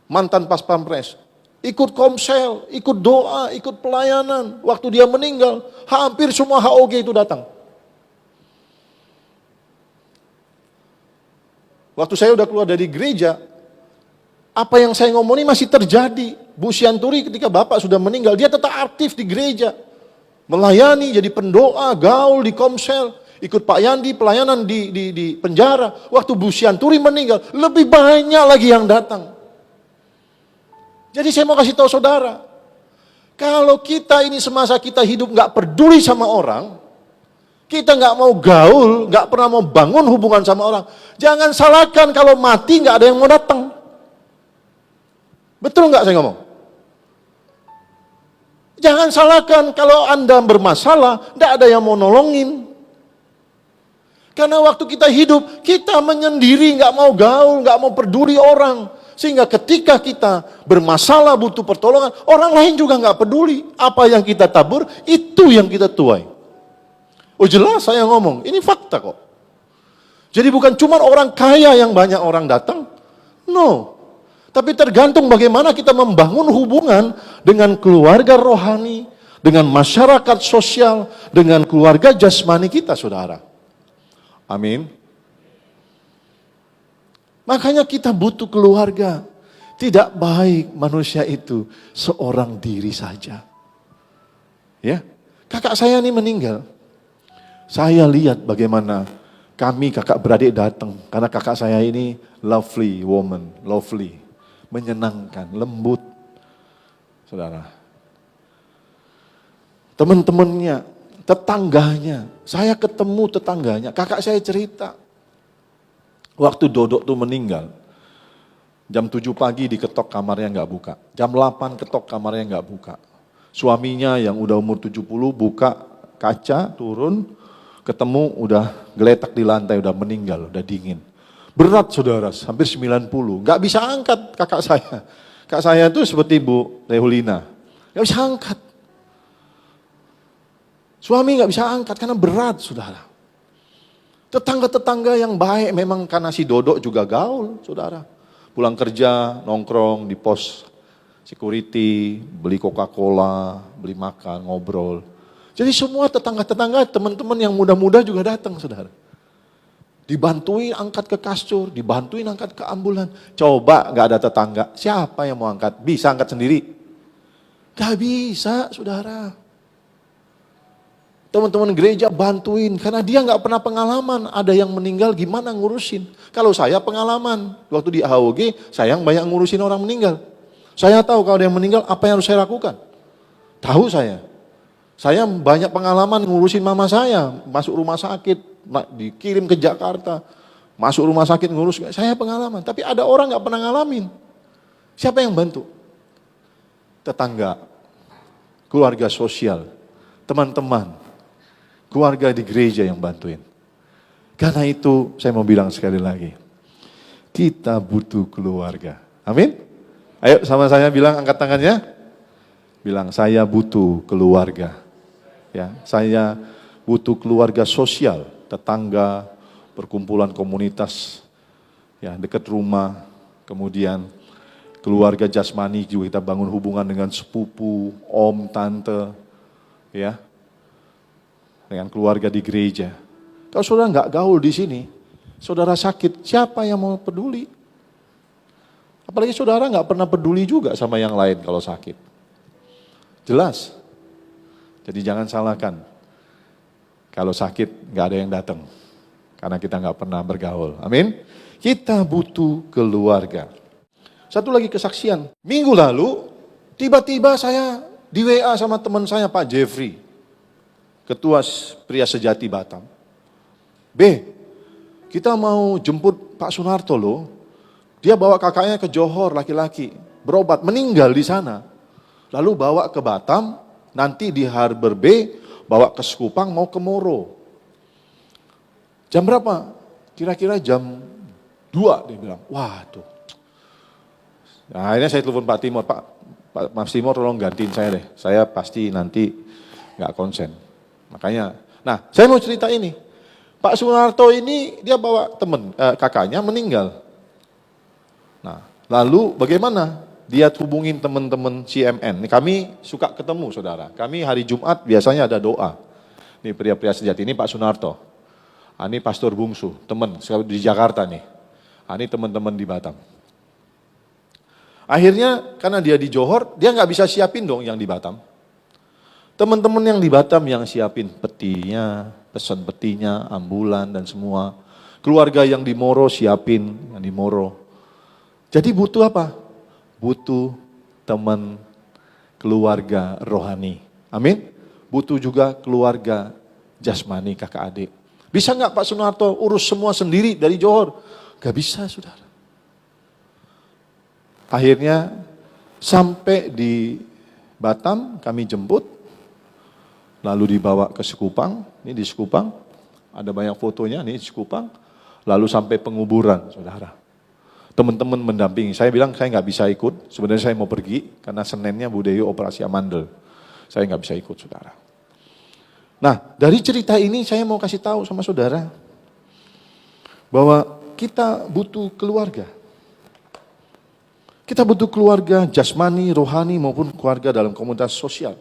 mantan pas pampres, ikut komsel, ikut doa, ikut pelayanan. Waktu dia meninggal, hampir semua HOG itu datang. Waktu saya udah keluar dari gereja, apa yang saya ngomong ini masih terjadi. Bu Sianturi ketika bapak sudah meninggal, dia tetap aktif di gereja. Melayani, jadi pendoa, gaul di komsel. Ikut Pak Yandi pelayanan di penjara. Waktu Bu Sianturi meninggal, lebih banyak lagi yang datang. Jadi saya mau kasih tahu saudara, kalau kita ini semasa kita hidup gak peduli sama orang, kita gak mau gaul, gak pernah mau bangun hubungan sama orang, jangan salahkan kalau mati gak ada yang mau datang. Betul nggak saya ngomong? Jangan salahkan kalau Anda bermasalah, tidak ada yang mau nolongin. Karena waktu kita hidup, kita menyendiri, nggak mau gaul, nggak mau peduli orang. Sehingga ketika kita bermasalah butuh pertolongan, orang lain juga nggak peduli. Apa yang kita tabur, itu yang kita tuai. Oh jelas saya ngomong, ini fakta kok. Jadi bukan cuma orang kaya yang banyak orang datang, no. Tapi tergantung bagaimana kita membangun hubungan dengan keluarga rohani, dengan masyarakat sosial, dengan keluarga jasmani kita, saudara. Amin. Makanya kita butuh keluarga. Tidak baik manusia itu seorang diri saja. Ya, kakak saya ini meninggal. Saya lihat bagaimana kami kakak beradik datang. Karena kakak saya ini lovely woman, lovely. Menyenangkan, lembut. Saudara. Teman-temannya, tetangganya. Saya ketemu tetangganya, kakak saya cerita. Waktu Dodok tuh meninggal, jam 7 pagi diketok kamarnya nggak buka. Jam 8 ketok kamarnya nggak buka. Suaminya yang udah umur 70 buka kaca, turun, ketemu udah geletak di lantai, udah meninggal, udah dingin. Berat saudara, hampir 90, nggak bisa angkat kakak saya. Kak saya tuh seperti Bu Rehulina, gak bisa angkat. Suami gak bisa angkat karena berat, saudara. Tetangga-tetangga yang baik memang karena si Dodok juga gaul, saudara. Pulang kerja, nongkrong di pos security, beli Coca-Cola, beli makan, ngobrol. Jadi semua tetangga-tetangga, teman-teman yang muda-muda juga datang, saudara. Dibantuin angkat ke kasur, dibantuin angkat ke ambulan. Coba gak ada tetangga, siapa yang mau angkat? Bisa angkat sendiri? Gak bisa, saudara. Teman-teman gereja bantuin, karena dia gak pernah pengalaman, ada yang meninggal gimana ngurusin. Kalau saya pengalaman, waktu di AHOG, saya yang banyak ngurusin orang meninggal. Saya tahu kalau ada yang meninggal, apa yang harus saya lakukan. Tahu saya. Saya banyak pengalaman ngurusin mama saya, masuk rumah sakit, dikirim ke Jakarta, masuk rumah sakit ngurus, saya pengalaman. Tapi ada orang gak pernah ngalamin. Siapa yang bantu? Tetangga, keluarga sosial, teman-teman, keluarga di gereja yang bantuin. Karena itu saya mau bilang sekali lagi, kita butuh keluarga. Amin? Ayo sama saya bilang, angkat tangannya. Bilang, saya butuh keluarga. Ya, saya butuh keluarga sosial, tetangga, perkumpulan komunitas, ya dekat rumah, kemudian keluarga jasmani juga kita bangun hubungan dengan sepupu, om, tante, ya. Dengan keluarga di gereja. Kalau saudara nggak gaul di sini, saudara sakit, siapa yang mau peduli? Apalagi saudara nggak pernah peduli juga sama yang lain kalau sakit. Jelas. Jadi jangan salahkan. Kalau sakit nggak ada yang datang. Karena kita nggak pernah bergaul. Amin. Kita butuh keluarga. Satu lagi kesaksian. Minggu lalu, tiba-tiba saya di WA sama teman saya Pak Jeffrey. Ketua Pria Sejati Batam. B, kita mau jemput Pak Sunarto loh. Dia bawa kakaknya ke Johor, laki-laki. Berobat, meninggal di sana. Lalu bawa ke Batam, nanti di Harbor B, bawa ke Sekupang, mau ke Moro. Jam berapa? Kira-kira jam 2, dia bilang. Waduh. Nah, akhirnya saya telepon Pak Timur, Mas Timur tolong gantiin saya deh. Saya pasti nanti gak konsen. Makanya, nah saya mau cerita ini. Pak Sunarto ini dia bawa kakaknya meninggal. Nah, lalu bagaimana? Dia hubungin teman-teman CMN. Kami suka ketemu saudara. Kami hari Jumat biasanya ada doa. Ini pria-pria sejati, ini Pak Sunarto. Ini Pastor Bungsu, teman di Jakarta nih. Ini teman-teman di Batam. Akhirnya karena dia di Johor, dia nggak bisa siapin dong yang di Batam. Teman-teman yang di Batam yang siapin petinya, pesan petinya, ambulan dan semua. Keluarga yang di Moro siapin, yang di Moro. Jadi butuh apa? Butuh teman keluarga rohani. Amin. Butuh juga keluarga jasmani kakak adik. Bisa nggak Pak Sunarto urus semua sendiri dari Johor? Gak bisa saudara. Akhirnya sampai di Batam kami jemput. Lalu dibawa ke Sekupang, ini di Sekupang, ada banyak fotonya, ini di Sekupang. Lalu sampai penguburan, saudara. Teman-teman mendampingi, saya bilang saya nggak bisa ikut, sebenarnya saya mau pergi, karena Seninnya Bu Dewi operasi amandel. Saya nggak bisa ikut, saudara. Nah, dari cerita ini saya mau kasih tahu sama saudara, bahwa kita butuh keluarga. Kita butuh keluarga jasmani, rohani, maupun keluarga dalam komunitas sosial.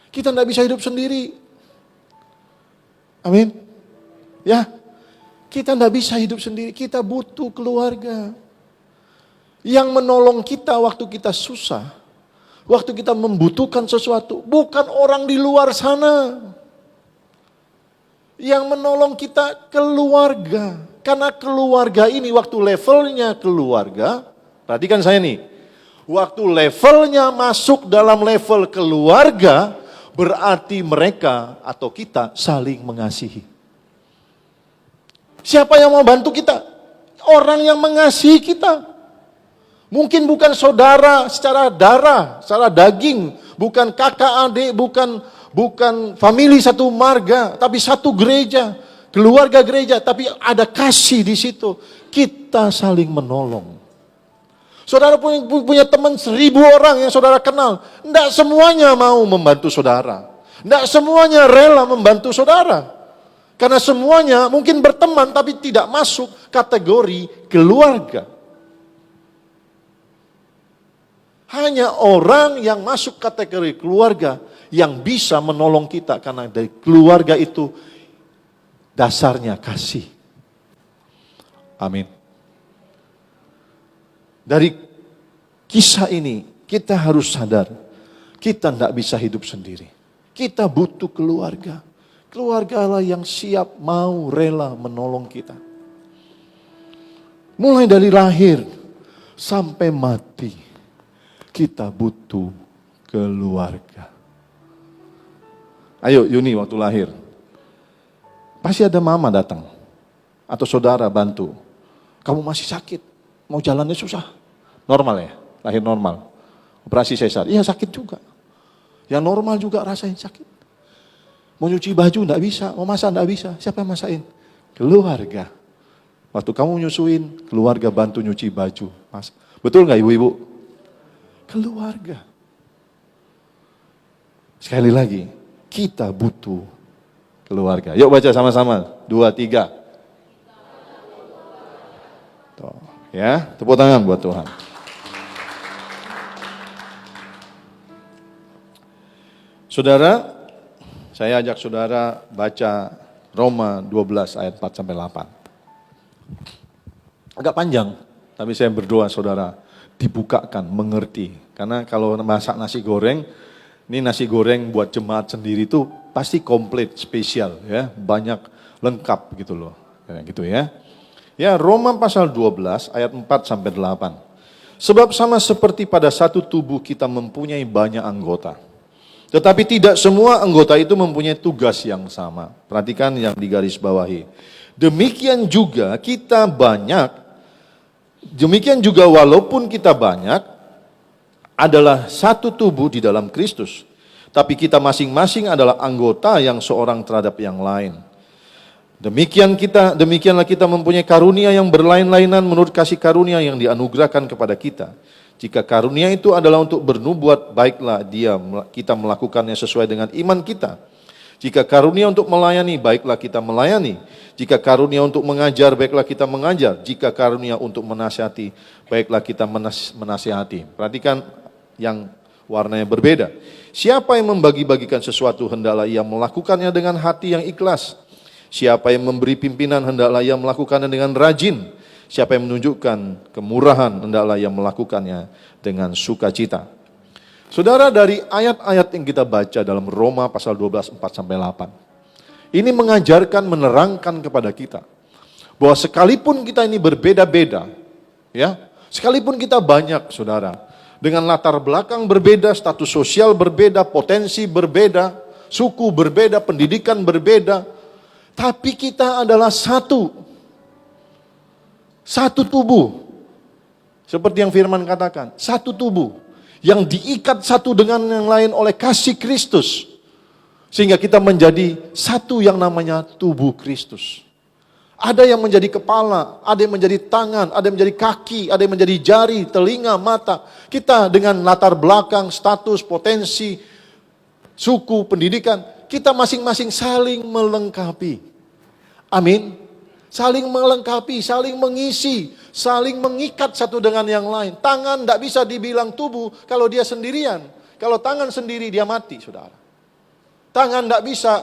Kita tidak bisa hidup sendiri. Amin. Ya, kita tidak bisa hidup sendiri. Kita butuh keluarga yang menolong kita waktu kita susah, waktu kita membutuhkan sesuatu. Bukan orang di luar sana. Yang menolong kita keluarga. Karena keluarga ini waktu levelnya keluarga, perhatikan saya nih. Waktu levelnya masuk dalam level keluarga, berarti mereka atau kita saling mengasihi. Siapa yang mau bantu kita? Orang yang mengasihi kita. Mungkin bukan saudara secara darah, secara daging, bukan kakak adik, bukan famili satu marga, tapi satu gereja, keluarga gereja, tapi ada kasih di situ. Kita saling menolong. Saudara punya teman 1.000 orang yang saudara kenal. Tidak semuanya mau membantu saudara. Tidak semuanya rela membantu saudara. Karena semuanya mungkin berteman tapi tidak masuk kategori keluarga. Hanya orang yang masuk kategori keluarga yang bisa menolong kita. Karena dari keluarga itu dasarnya kasih. Amin. Dari kisah ini kita harus sadar. Kita tidak bisa hidup sendiri. Kita butuh keluarga. Keluargalah yang siap, mau, rela menolong kita. Mulai dari lahir sampai mati, kita butuh keluarga. Ayo Yuni waktu lahir, pasti ada mama datang. Atau saudara bantu. Kamu masih sakit, mau jalannya susah. Normal ya, lahir normal. Operasi sesar, iya sakit juga. Yang normal juga rasain sakit. Mau nyuci baju enggak bisa, mau masak enggak bisa. Siapa yang masakin? Keluarga. Waktu kamu nyusuin, keluarga bantu nyuci baju. Mas, betul enggak ibu-ibu? Keluarga. Sekali lagi, kita butuh keluarga. Yuk baca sama-sama. 2, 3. Tuh, ya, tepuk tangan buat Tuhan. Saudara, saya ajak saudara baca Roma 12 ayat 4 sampai 8. Agak panjang, tapi saya berdoa saudara dibukakan, mengerti. Karena kalau masak nasi goreng, ini nasi goreng buat jemaat sendiri itu pasti komplit, spesial ya, banyak lengkap gitu loh. Kayak gitu ya. Ya, Roma pasal 12 ayat 4 sampai 8. Sebab sama seperti pada satu tubuh kita mempunyai banyak anggota. Tetapi tidak semua anggota itu mempunyai tugas yang sama. Perhatikan yang digaris bawahi. Demikian juga walaupun kita banyak, adalah satu tubuh di dalam Kristus. Tapi kita masing-masing adalah anggota yang seorang terhadap yang lain. Demikianlah kita mempunyai karunia yang berlain-lainan menurut kasih karunia yang dianugerahkan kepada kita. Jika karunia itu adalah untuk bernubuat, baiklah kita melakukannya sesuai dengan iman kita. Jika karunia untuk melayani, baiklah kita melayani. Jika karunia untuk mengajar, baiklah kita mengajar. Jika karunia untuk menasihati, baiklah kita menasihati. Perhatikan yang warnanya berbeda. Siapa yang membagi-bagikan sesuatu, hendaklah ia melakukannya dengan hati yang ikhlas. Siapa yang memberi pimpinan, hendaklah ia melakukannya dengan rajin. Siapa yang menunjukkan kemurahan, hendaklah ia melakukannya dengan sukacita. Saudara, dari ayat-ayat yang kita baca dalam Roma pasal 12, 4 sampai 8. Ini mengajarkan, menerangkan kepada kita bahwa sekalipun kita ini berbeda-beda, ya, sekalipun kita banyak, saudara, dengan latar belakang berbeda, status sosial berbeda, potensi berbeda, suku berbeda, pendidikan berbeda, tapi kita adalah satu tubuh. Seperti yang firman katakan, satu tubuh yang diikat satu dengan yang lain oleh kasih Kristus. Sehingga kita menjadi satu yang namanya tubuh Kristus. Ada yang menjadi kepala, ada yang menjadi tangan, ada yang menjadi kaki, ada yang menjadi jari, telinga, mata. Kita dengan latar belakang, status, potensi, suku, pendidikan, kita masing-masing saling melengkapi. Amin. Saling melengkapi, saling mengisi, saling mengikat satu dengan yang lain. Tangan tidak bisa dibilang tubuh kalau dia sendirian. Kalau tangan sendiri dia mati, saudara. Tangan tidak bisa,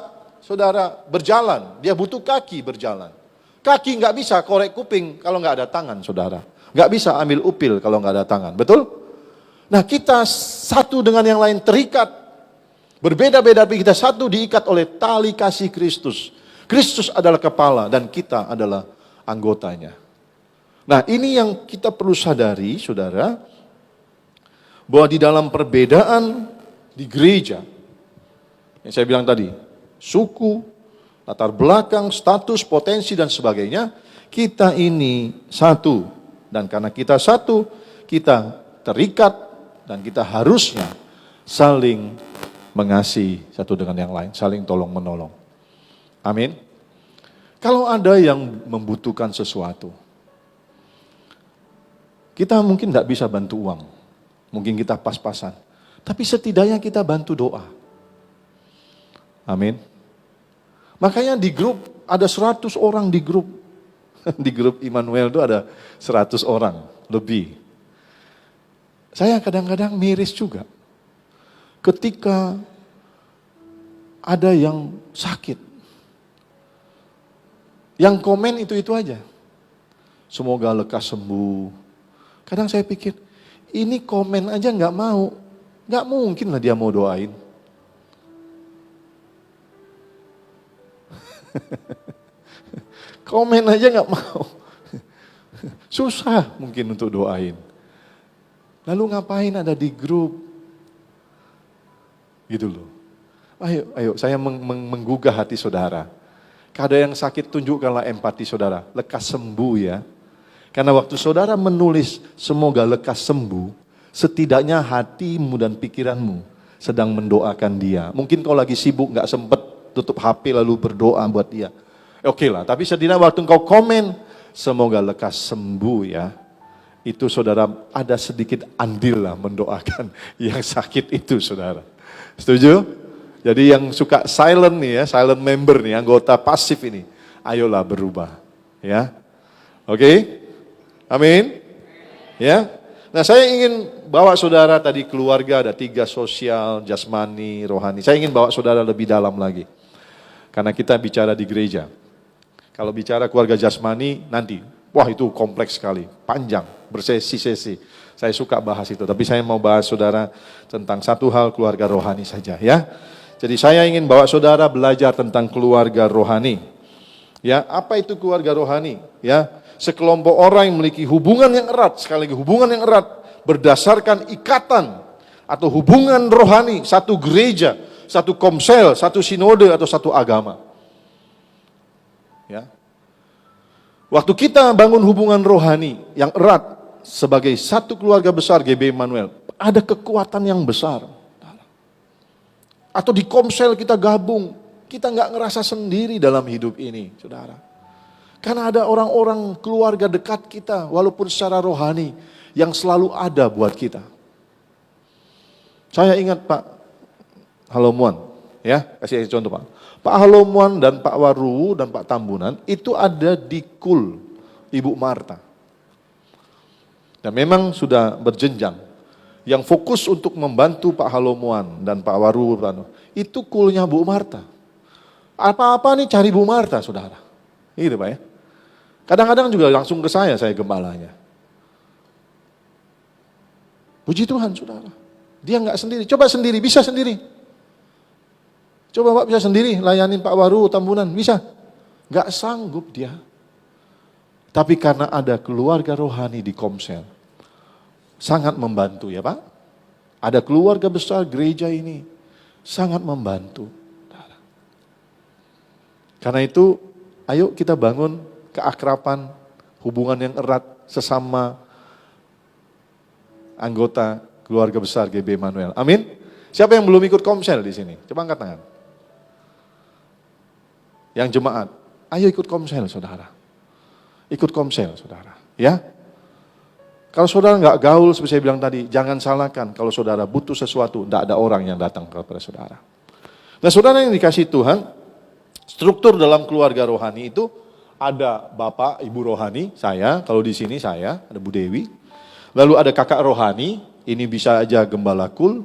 saudara, berjalan. Dia butuh kaki berjalan. Kaki nggak bisa korek kuping kalau nggak ada tangan, saudara. Nggak bisa ambil upil kalau nggak ada tangan, betul? Nah, kita satu dengan yang lain terikat. Berbeda-beda tapi kita satu diikat oleh tali kasih Kristus. Kristus adalah kepala dan kita adalah anggotanya. Nah, ini yang kita perlu sadari, saudara, bahwa di dalam perbedaan di gereja, yang saya bilang tadi, suku, latar belakang, status, potensi dan sebagainya, kita ini satu. Dan karena kita satu, kita terikat dan kita harusnya saling mengasihi satu dengan yang lain, saling tolong menolong. Amin. Kalau ada yang membutuhkan sesuatu, Kita mungkin tidak bisa bantu uang, mungkin kita pas-pasan, tapi setidaknya kita bantu doa. Amin. Makanya di grup ada 100 orang di grup. Di grup Immanuel itu ada 100 orang lebih. Saya kadang-kadang miris juga. Ketika ada yang sakit. Yang komen itu aja. Semoga lekas sembuh. Kadang saya pikir, ini komen aja nggak mau. Nggak mungkin lah dia mau doain. Komen aja nggak mau. Susah mungkin untuk doain. Lalu ngapain ada di grup? Gitu loh. Ayo saya menggugah hati saudara. Kalau ada yang sakit tunjukkanlah empati saudara. Lekas sembuh ya. Karena waktu saudara menulis semoga lekas sembuh, setidaknya hatimu dan pikiranmu sedang mendoakan dia. Mungkin kau lagi sibuk gak sempet tutup HP lalu berdoa buat dia. Oke lah, tapi setidaknya waktu engkau komen semoga lekas sembuh ya. Itu saudara ada sedikit andil lah mendoakan yang sakit itu saudara. Setuju? Jadi yang suka silent nih ya, silent member nih, anggota pasif ini, ayolah berubah ya. Oke? Amin? Ya. Nah saya ingin bawa saudara tadi keluarga, ada 3 sosial, jasmani, rohani. Saya ingin bawa saudara lebih dalam lagi. Karena kita bicara di gereja. Kalau bicara keluarga jasmani nanti, wah itu kompleks sekali, panjang, bersesi-sesi. Saya suka bahas itu, tapi saya mau bahas saudara tentang satu hal keluarga rohani saja ya. Jadi saya ingin bawa saudara belajar tentang keluarga rohani. Ya, apa itu keluarga rohani? Ya, sekelompok orang yang memiliki hubungan yang erat, sekali lagi hubungan yang erat berdasarkan ikatan atau hubungan rohani, satu gereja, satu komsel, satu sinode atau satu agama. Ya. Waktu kita bangun hubungan rohani yang erat sebagai satu keluarga besar GB Immanuel, ada kekuatan yang besar. Atau di komsel kita gabung, kita nggak ngerasa sendiri dalam hidup ini, saudara. Karena ada orang-orang keluarga dekat kita, walaupun secara rohani, yang selalu ada buat kita. Saya ingat Pak Halomuan, ya, kasih contoh Pak. Pak Halomuan dan Pak Waru dan Pak Tambunan, itu ada di KUL Ibu Marta. Dan memang sudah berjenjang. Yang fokus untuk membantu Pak Halomuan dan Pak Waru, itu KUL-nya Bu Marta. Apa-apa nih cari Bu Marta, saudara. Gitu Pak ya. Kadang-kadang juga langsung ke saya gembalanya. Puji Tuhan saudara. Dia nggak sendiri, coba sendiri, bisa sendiri. Coba Pak bisa sendiri layanin Pak Waru, Tambunan, bisa. Nggak sanggup dia. Tapi karena ada keluarga rohani di komsel, sangat membantu ya Pak. Ada keluarga besar gereja ini, sangat membantu. Karena itu, ayo kita bangun keakraban, hubungan yang erat sesama anggota keluarga besar GB Immanuel. Amin. Siapa yang belum ikut komsel di sini? Coba angkat tangan. Yang jemaat, ayo ikut komsel saudara. Ikut komsel saudara, ya. Kalau saudara nggak gaul, seperti saya bilang tadi, jangan salahkan kalau saudara butuh sesuatu, tidak ada orang yang datang kepada saudara. Nah saudara yang dikasih Tuhan, struktur dalam keluarga rohani itu ada bapak, ibu rohani, saya, kalau di sini saya, ada Bu Dewi. Lalu ada kakak rohani, ini bisa aja gembala KUL,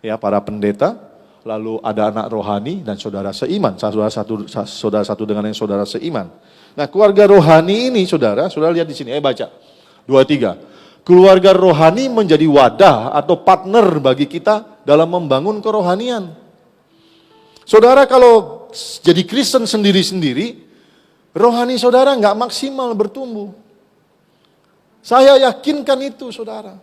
ya para pendeta. Lalu ada anak rohani dan saudara seiman, saudara satu dengan yang saudara seiman. Nah keluarga rohani ini saudara lihat di sini, baca 2-3. Keluarga rohani menjadi wadah atau partner bagi kita dalam membangun kerohanian. Saudara kalau jadi Kristen sendiri-sendiri, rohani saudara nggak maksimal bertumbuh. Saya yakinkan itu saudara.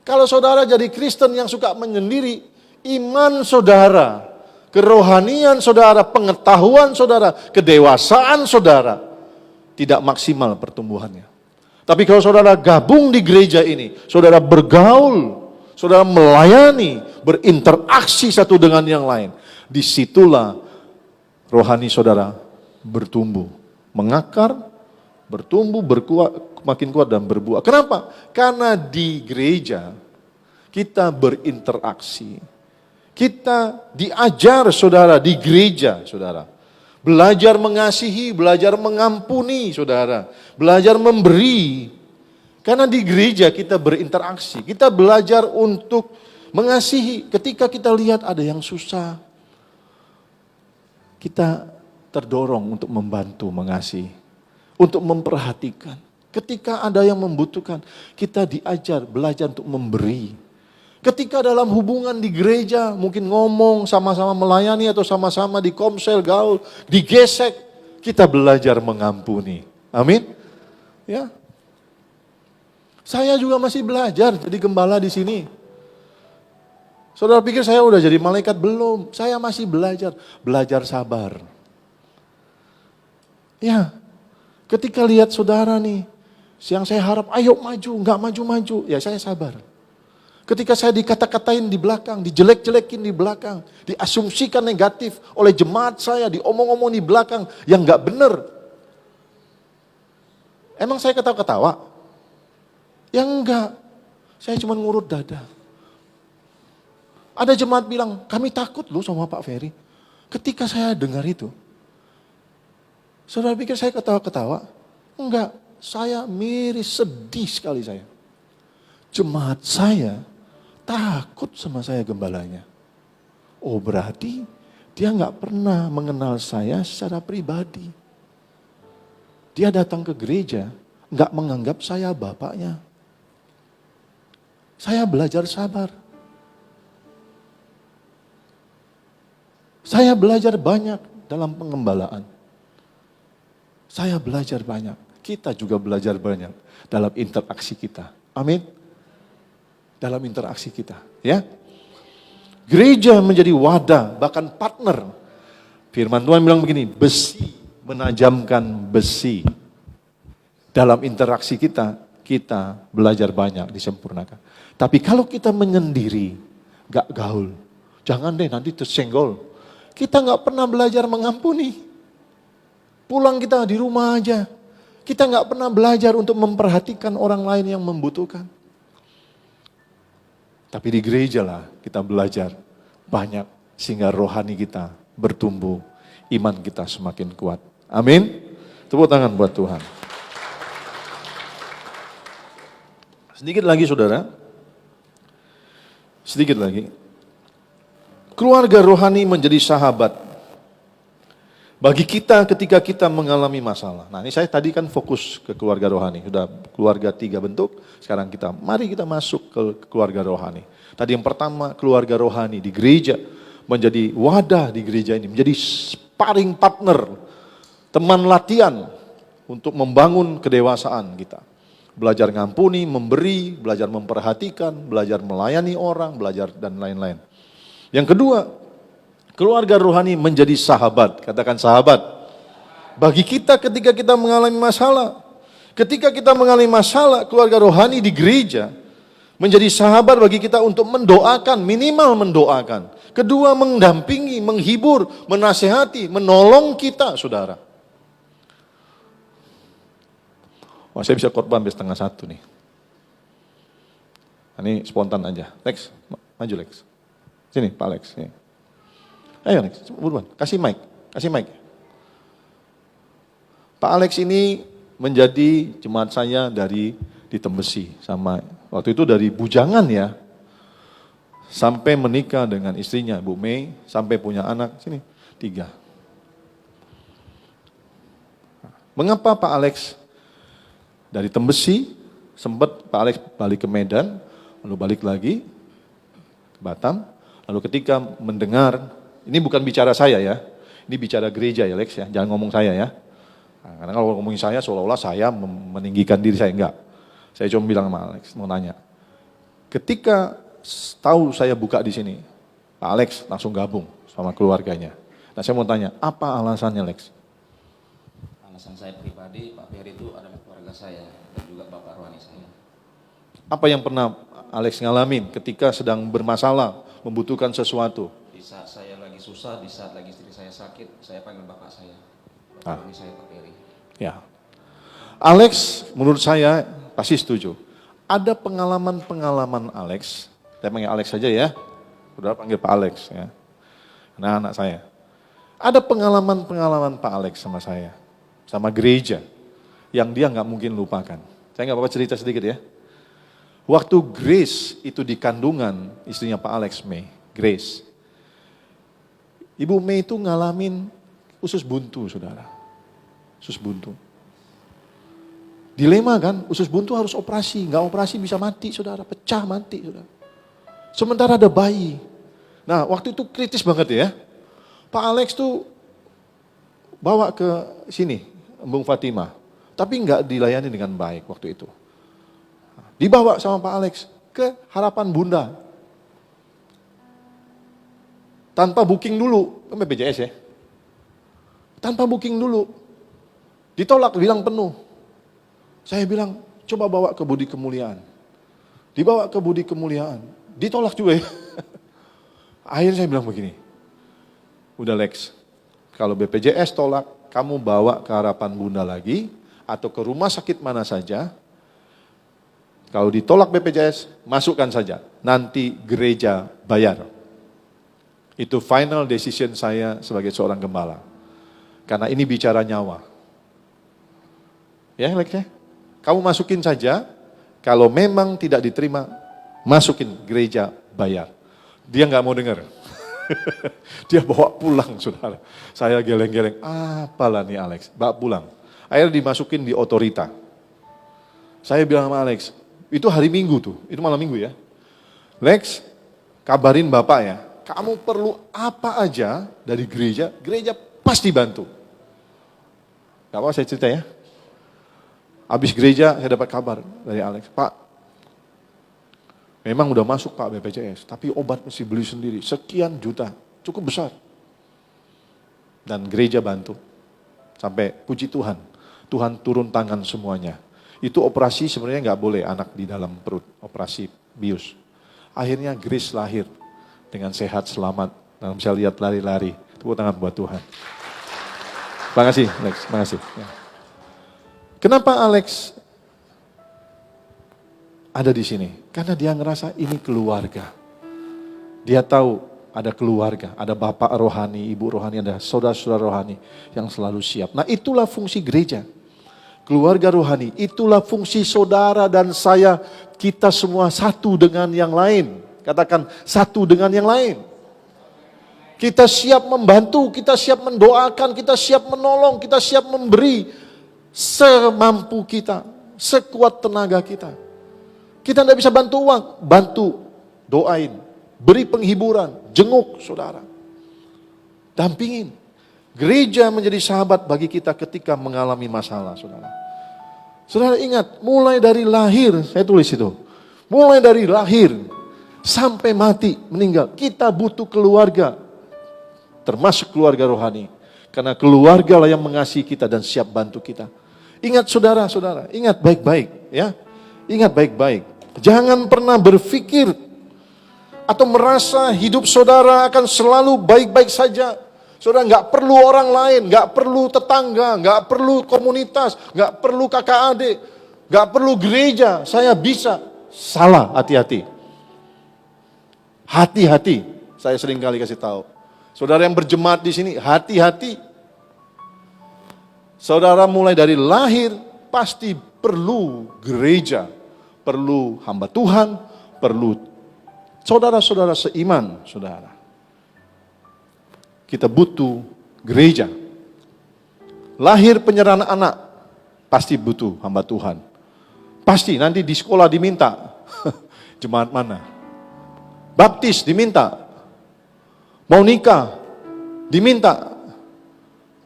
Kalau saudara jadi Kristen yang suka menyendiri, iman saudara, kerohanian saudara, pengetahuan saudara, kedewasaan saudara, tidak maksimal pertumbuhannya. Tapi kalau saudara gabung di gereja ini, saudara bergaul, saudara melayani, berinteraksi satu dengan yang lain, disitulah rohani saudara bertumbuh, mengakar, bertumbuh, berkuat, makin kuat dan berbuah. Kenapa? Karena di gereja kita berinteraksi. Kita diajar saudara di gereja saudara. Belajar mengasihi, belajar mengampuni saudara. Belajar memberi. Karena di gereja kita berinteraksi. Kita belajar untuk mengasihi. Ketika kita lihat ada yang susah, kita terdorong untuk membantu mengasihi. Untuk memperhatikan. Ketika ada yang membutuhkan, kita diajar belajar untuk memberi. Ketika dalam hubungan di gereja, mungkin ngomong, sama-sama melayani atau sama-sama di komsel, gaul, digesek, kita belajar mengampuni. Amin. Ya. Saya juga masih belajar jadi gembala di sini. Saudara pikir saya udah jadi malaikat? Belum. Saya masih belajar sabar. Ya. Ketika lihat saudara nih, yang saya harap ayo maju, enggak maju-maju, ya saya sabar. Ketika saya dikata-katain di belakang, dijelek-jelekin di belakang, diasumsikan negatif oleh jemaat saya, diomong-omong di belakang yang enggak benar. Emang saya ketawa-ketawa? Ya enggak, saya cuma ngurut dada. Ada jemaat bilang, kami takut loh sama Pak Ferry. Ketika saya dengar itu, saudara pikir saya ketawa-ketawa? Enggak, saya miris, sedih sekali saya. Jemaat saya takut sama saya gembalanya. Oh berarti dia nggak pernah mengenal saya secara pribadi. Dia datang ke gereja, nggak menganggap saya bapaknya. Saya belajar sabar. Saya belajar banyak dalam pengembalaan. Saya belajar banyak. Kita juga belajar banyak dalam interaksi kita. Amin. Dalam interaksi kita, ya. Gereja menjadi wadah, bahkan partner. Firman Tuhan bilang begini, besi menajamkan besi. Dalam interaksi kita, kita belajar banyak, disempurnakan. Tapi kalau kita menyendiri, gak gaul, jangan deh nanti tersenggol. Kita gak pernah belajar mengampuni. Pulang kita di rumah aja. Kita gak pernah belajar untuk memperhatikan orang lain yang membutuhkan. Tapi di gereja lah kita belajar banyak sehingga rohani kita bertumbuh, iman kita semakin kuat. Amin. Tepuk tangan buat Tuhan. Sedikit lagi saudara. Sedikit lagi. Keluarga rohani menjadi sahabat bagi kita ketika kita mengalami masalah. Nah ini saya tadi kan fokus ke keluarga rohani. Sudah keluarga 3 bentuk, sekarang mari kita masuk ke keluarga rohani. Tadi yang pertama keluarga rohani di gereja, menjadi wadah di gereja ini, menjadi sparring partner, teman latihan untuk membangun kedewasaan kita. Belajar ngampuni, memberi, belajar memperhatikan, belajar melayani orang, belajar dan lain-lain. Yang kedua, keluarga rohani menjadi sahabat, katakan sahabat. Bagi kita ketika kita mengalami masalah. Ketika kita mengalami masalah, keluarga rohani di gereja menjadi sahabat bagi kita untuk mendoakan, minimal mendoakan. Kedua, mendampingi, menghibur, menasehati, menolong kita, saudara. Wah, saya bisa khotbah sampai 12:30 nih. Ini spontan aja. Lex, maju Lex. Sini, Pak Lex. Sini. Ayo Alex, buruan, kasih mic. Pak Alex ini menjadi jemaat saya di Tembesi, sama waktu itu dari bujangan ya, sampai menikah dengan istrinya Bu Mei, sampai punya anak, sini 3. Mengapa Pak Alex dari Tembesi, sempat Pak Alex balik ke Medan, lalu balik lagi ke Batam, lalu ketika mendengar, ini bukan bicara saya ya, ini bicara gereja ya Lex ya, jangan ngomong saya ya. Nah, karena kalau ngomongin saya seolah-olah saya meninggikan diri saya, enggak. Saya cuma bilang sama Alex, mau nanya. Ketika tahu saya buka di sini, Pak Alex langsung gabung sama keluarganya. Nah saya mau tanya, apa alasannya Lex? Alasan saya pribadi, Pak Ferry itu adalah keluarga saya dan juga Bapak rohani saya. Apa yang pernah Alex ngalamin ketika sedang bermasalah, membutuhkan sesuatu? Di saat saya lagi susah, di saat lagi istri saya sakit, saya panggil bapak saya. Bapak rohani saya, Pak Ferry. Ya. Alex, menurut saya pasti setuju. Ada pengalaman-pengalaman Alex, saya panggil Alex saja ya, saudara panggil Pak Alex ya, nah anak saya. Ada pengalaman-pengalaman Pak Alex sama saya, sama gereja, yang dia nggak mungkin lupakan. Saya nggak apa-apa cerita sedikit ya. Waktu Grace itu di kandungan istrinya Pak Alex, Grace. Ibu May itu ngalamin usus buntu, saudara. Usus buntu. Dilema kan, usus buntu harus operasi. Nggak operasi bisa mati, saudara. Pecah mati, saudara. Sementara ada bayi. Nah, waktu itu kritis banget ya. Pak Alex tuh bawa ke sini, Embung Fatimah. Tapi nggak dilayani dengan baik waktu itu. Dibawa sama Pak Alex ke Harapan Bunda. Tanpa booking dulu, kan BPJS ya. Tanpa booking dulu. Ditolak, bilang penuh. Saya bilang, coba bawa ke Budi Kemuliaan. Dibawa ke Budi Kemuliaan. Ditolak juga ya. Akhirnya saya bilang begini, udah Lex, kalau BPJS tolak, kamu bawa ke Harapan Bunda lagi, atau ke rumah sakit mana saja. Kalau ditolak BPJS, masukkan saja. Nanti gereja bayar. Itu final decision saya sebagai seorang gembala. Karena ini bicara nyawa. Ya, Lex ya. Kamu masukin saja, kalau memang tidak diterima, masukin gereja bayar. Dia nggak mau dengar. Dia bawa pulang, saudara. Saya geleng-geleng, apalah nih Alex, bawa pulang. Akhirnya dimasukin di otorita. Saya bilang sama Alex, itu hari Minggu tuh, itu malam Minggu ya. Lex, kabarin Bapak ya, kamu perlu apa aja dari gereja, gereja pasti bantu. Gak apa saya cerita ya. Habis gereja saya dapat kabar dari Alex, Pak, memang udah masuk Pak BPJS, tapi obat mesti beli sendiri, sekian juta, cukup besar. Dan gereja bantu, sampai puji Tuhan, Tuhan turun tangan semuanya. Itu operasi sebenarnya nggak boleh anak di dalam perut, operasi bius. Akhirnya Grace lahir dengan sehat, selamat, dan bisa lihat lari-lari. Tepuk tangan buat Tuhan. Terima kasih, Alex. Terima kasih. Ya. Kenapa Alex ada di sini? Karena dia ngerasa ini keluarga. Dia tahu ada keluarga, ada bapak rohani, ibu rohani, ada saudara-saudara rohani yang selalu siap. Nah, itulah fungsi gereja. Keluarga rohani, itulah fungsi saudara dan saya, kita semua satu dengan yang lain. Katakan satu dengan yang lain. Kita siap membantu, kita siap mendoakan, kita siap menolong, kita siap memberi semampu kita, sekuat tenaga kita. Kita tidak bisa bantu uang, bantu, doain, beri penghiburan, jenguk saudara. Dampingin. Gereja menjadi sahabat bagi kita ketika mengalami masalah, saudara. Saudara ingat, mulai dari lahir, saya tulis itu. Mulai dari lahir sampai mati, meninggal. Kita butuh keluarga, termasuk keluarga rohani. Karena keluarga lah yang mengasihi kita dan siap bantu kita. Ingat saudara-saudara, ingat baik-baik ya. Ingat baik-baik. Jangan pernah berpikir atau merasa hidup saudara akan selalu baik-baik saja. Saudara nggak perlu orang lain, nggak perlu tetangga, nggak perlu komunitas, nggak perlu kakak adik, nggak perlu gereja. Saya bisa. Salah, hati-hati. Hati-hati. Saya sering kali kasih tahu. Saudara yang berjemaat di sini, hati-hati. Saudara mulai dari lahir pasti perlu gereja, perlu hamba Tuhan, perlu saudara-saudara seiman, saudara. Kita butuh gereja. Lahir penyerahan anak, pasti butuh hamba Tuhan. Pasti nanti di sekolah diminta, jemaat mana? Baptis diminta. Mau nikah, diminta.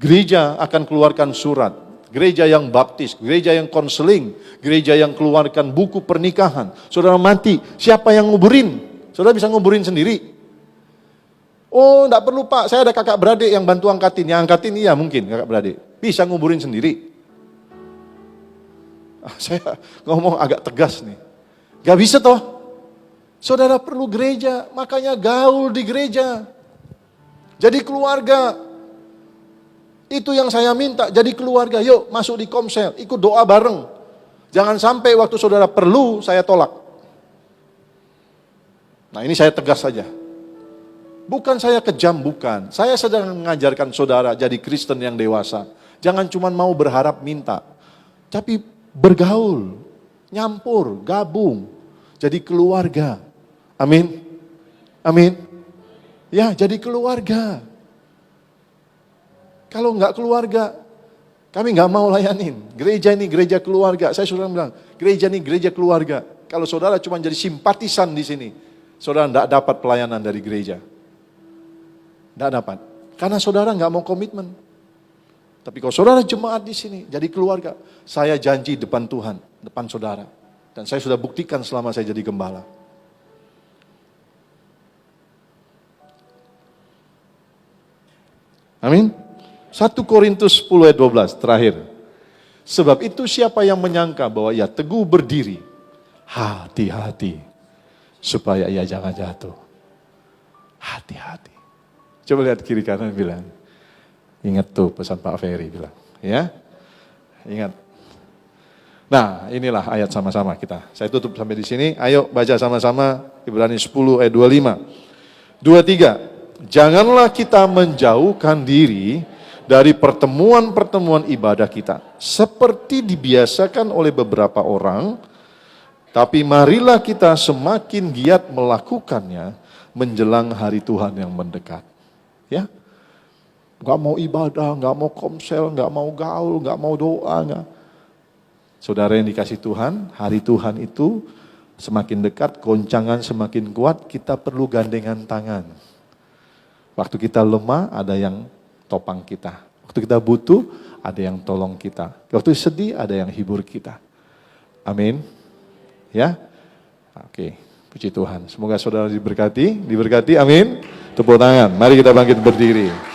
Gereja akan keluarkan surat. Gereja yang baptis, gereja yang konseling, gereja yang keluarkan buku pernikahan. Saudara mati, siapa yang nguburin? Saudara bisa nguburin sendiri. Oh, enggak perlu Pak, saya ada kakak beradik yang bantu angkatin. Yang angkatin iya mungkin kakak beradik. Bisa nguburin sendiri. Saya ngomong agak tegas nih. Gak bisa toh. Saudara perlu gereja, makanya gaul di gereja. Jadi keluarga. Itu yang saya minta, jadi keluarga. Yuk masuk di komsel, ikut doa bareng. Jangan sampai waktu saudara perlu, saya tolak. Nah ini saya tegas saja. Bukan saya kejam, bukan. Saya sedang mengajarkan saudara jadi Kristen yang dewasa. Jangan cuma mau berharap minta. Tapi bergaul, nyampur, gabung. Jadi keluarga. Amin. Amin. Ya, jadi keluarga. Kalau enggak keluarga, kami enggak mau layanin. Gereja ini gereja keluarga. Saya sudah bilang, gereja ini gereja keluarga. Kalau saudara cuma jadi simpatisan di sini, saudara enggak dapat pelayanan dari gereja. Enggak dapat. Karena saudara enggak mau komitmen. Tapi kalau saudara jemaat di sini, jadi keluarga, saya janji depan Tuhan, depan saudara. Dan saya sudah buktikan selama saya jadi gembala. Amin. 1 Korintus 10 ayat 12 terakhir. Sebab itu siapa yang menyangka bahwa ia teguh berdiri, hati-hati supaya ia jangan jatuh. Hati-hati. Coba lihat kiri kanan bilang, ingat tuh pesan Pak Ferry bilang, ya. Ingat. Nah, inilah ayat sama-sama kita. Saya tutup sampai di sini. Ayo baca sama-sama Ibrani 10 ayat 25. 23. Janganlah kita menjauhkan diri dari pertemuan-pertemuan ibadah kita, seperti dibiasakan oleh beberapa orang, tapi marilah kita semakin giat melakukannya menjelang hari Tuhan yang mendekat. Ya, nggak mau ibadah, nggak mau komsel, nggak mau gaul, nggak mau doa, nggak. Saudara yang dikasih Tuhan, hari Tuhan itu semakin dekat, goncangan semakin kuat, kita perlu gandengan tangan. Waktu kita lemah, ada yang topang kita. Waktu kita butuh, ada yang tolong kita. Waktu sedih, ada yang hibur kita. Amin. Ya. Oke, puji Tuhan. Semoga saudara diberkati, amin. Tepuk tangan. Mari kita bangkit berdiri.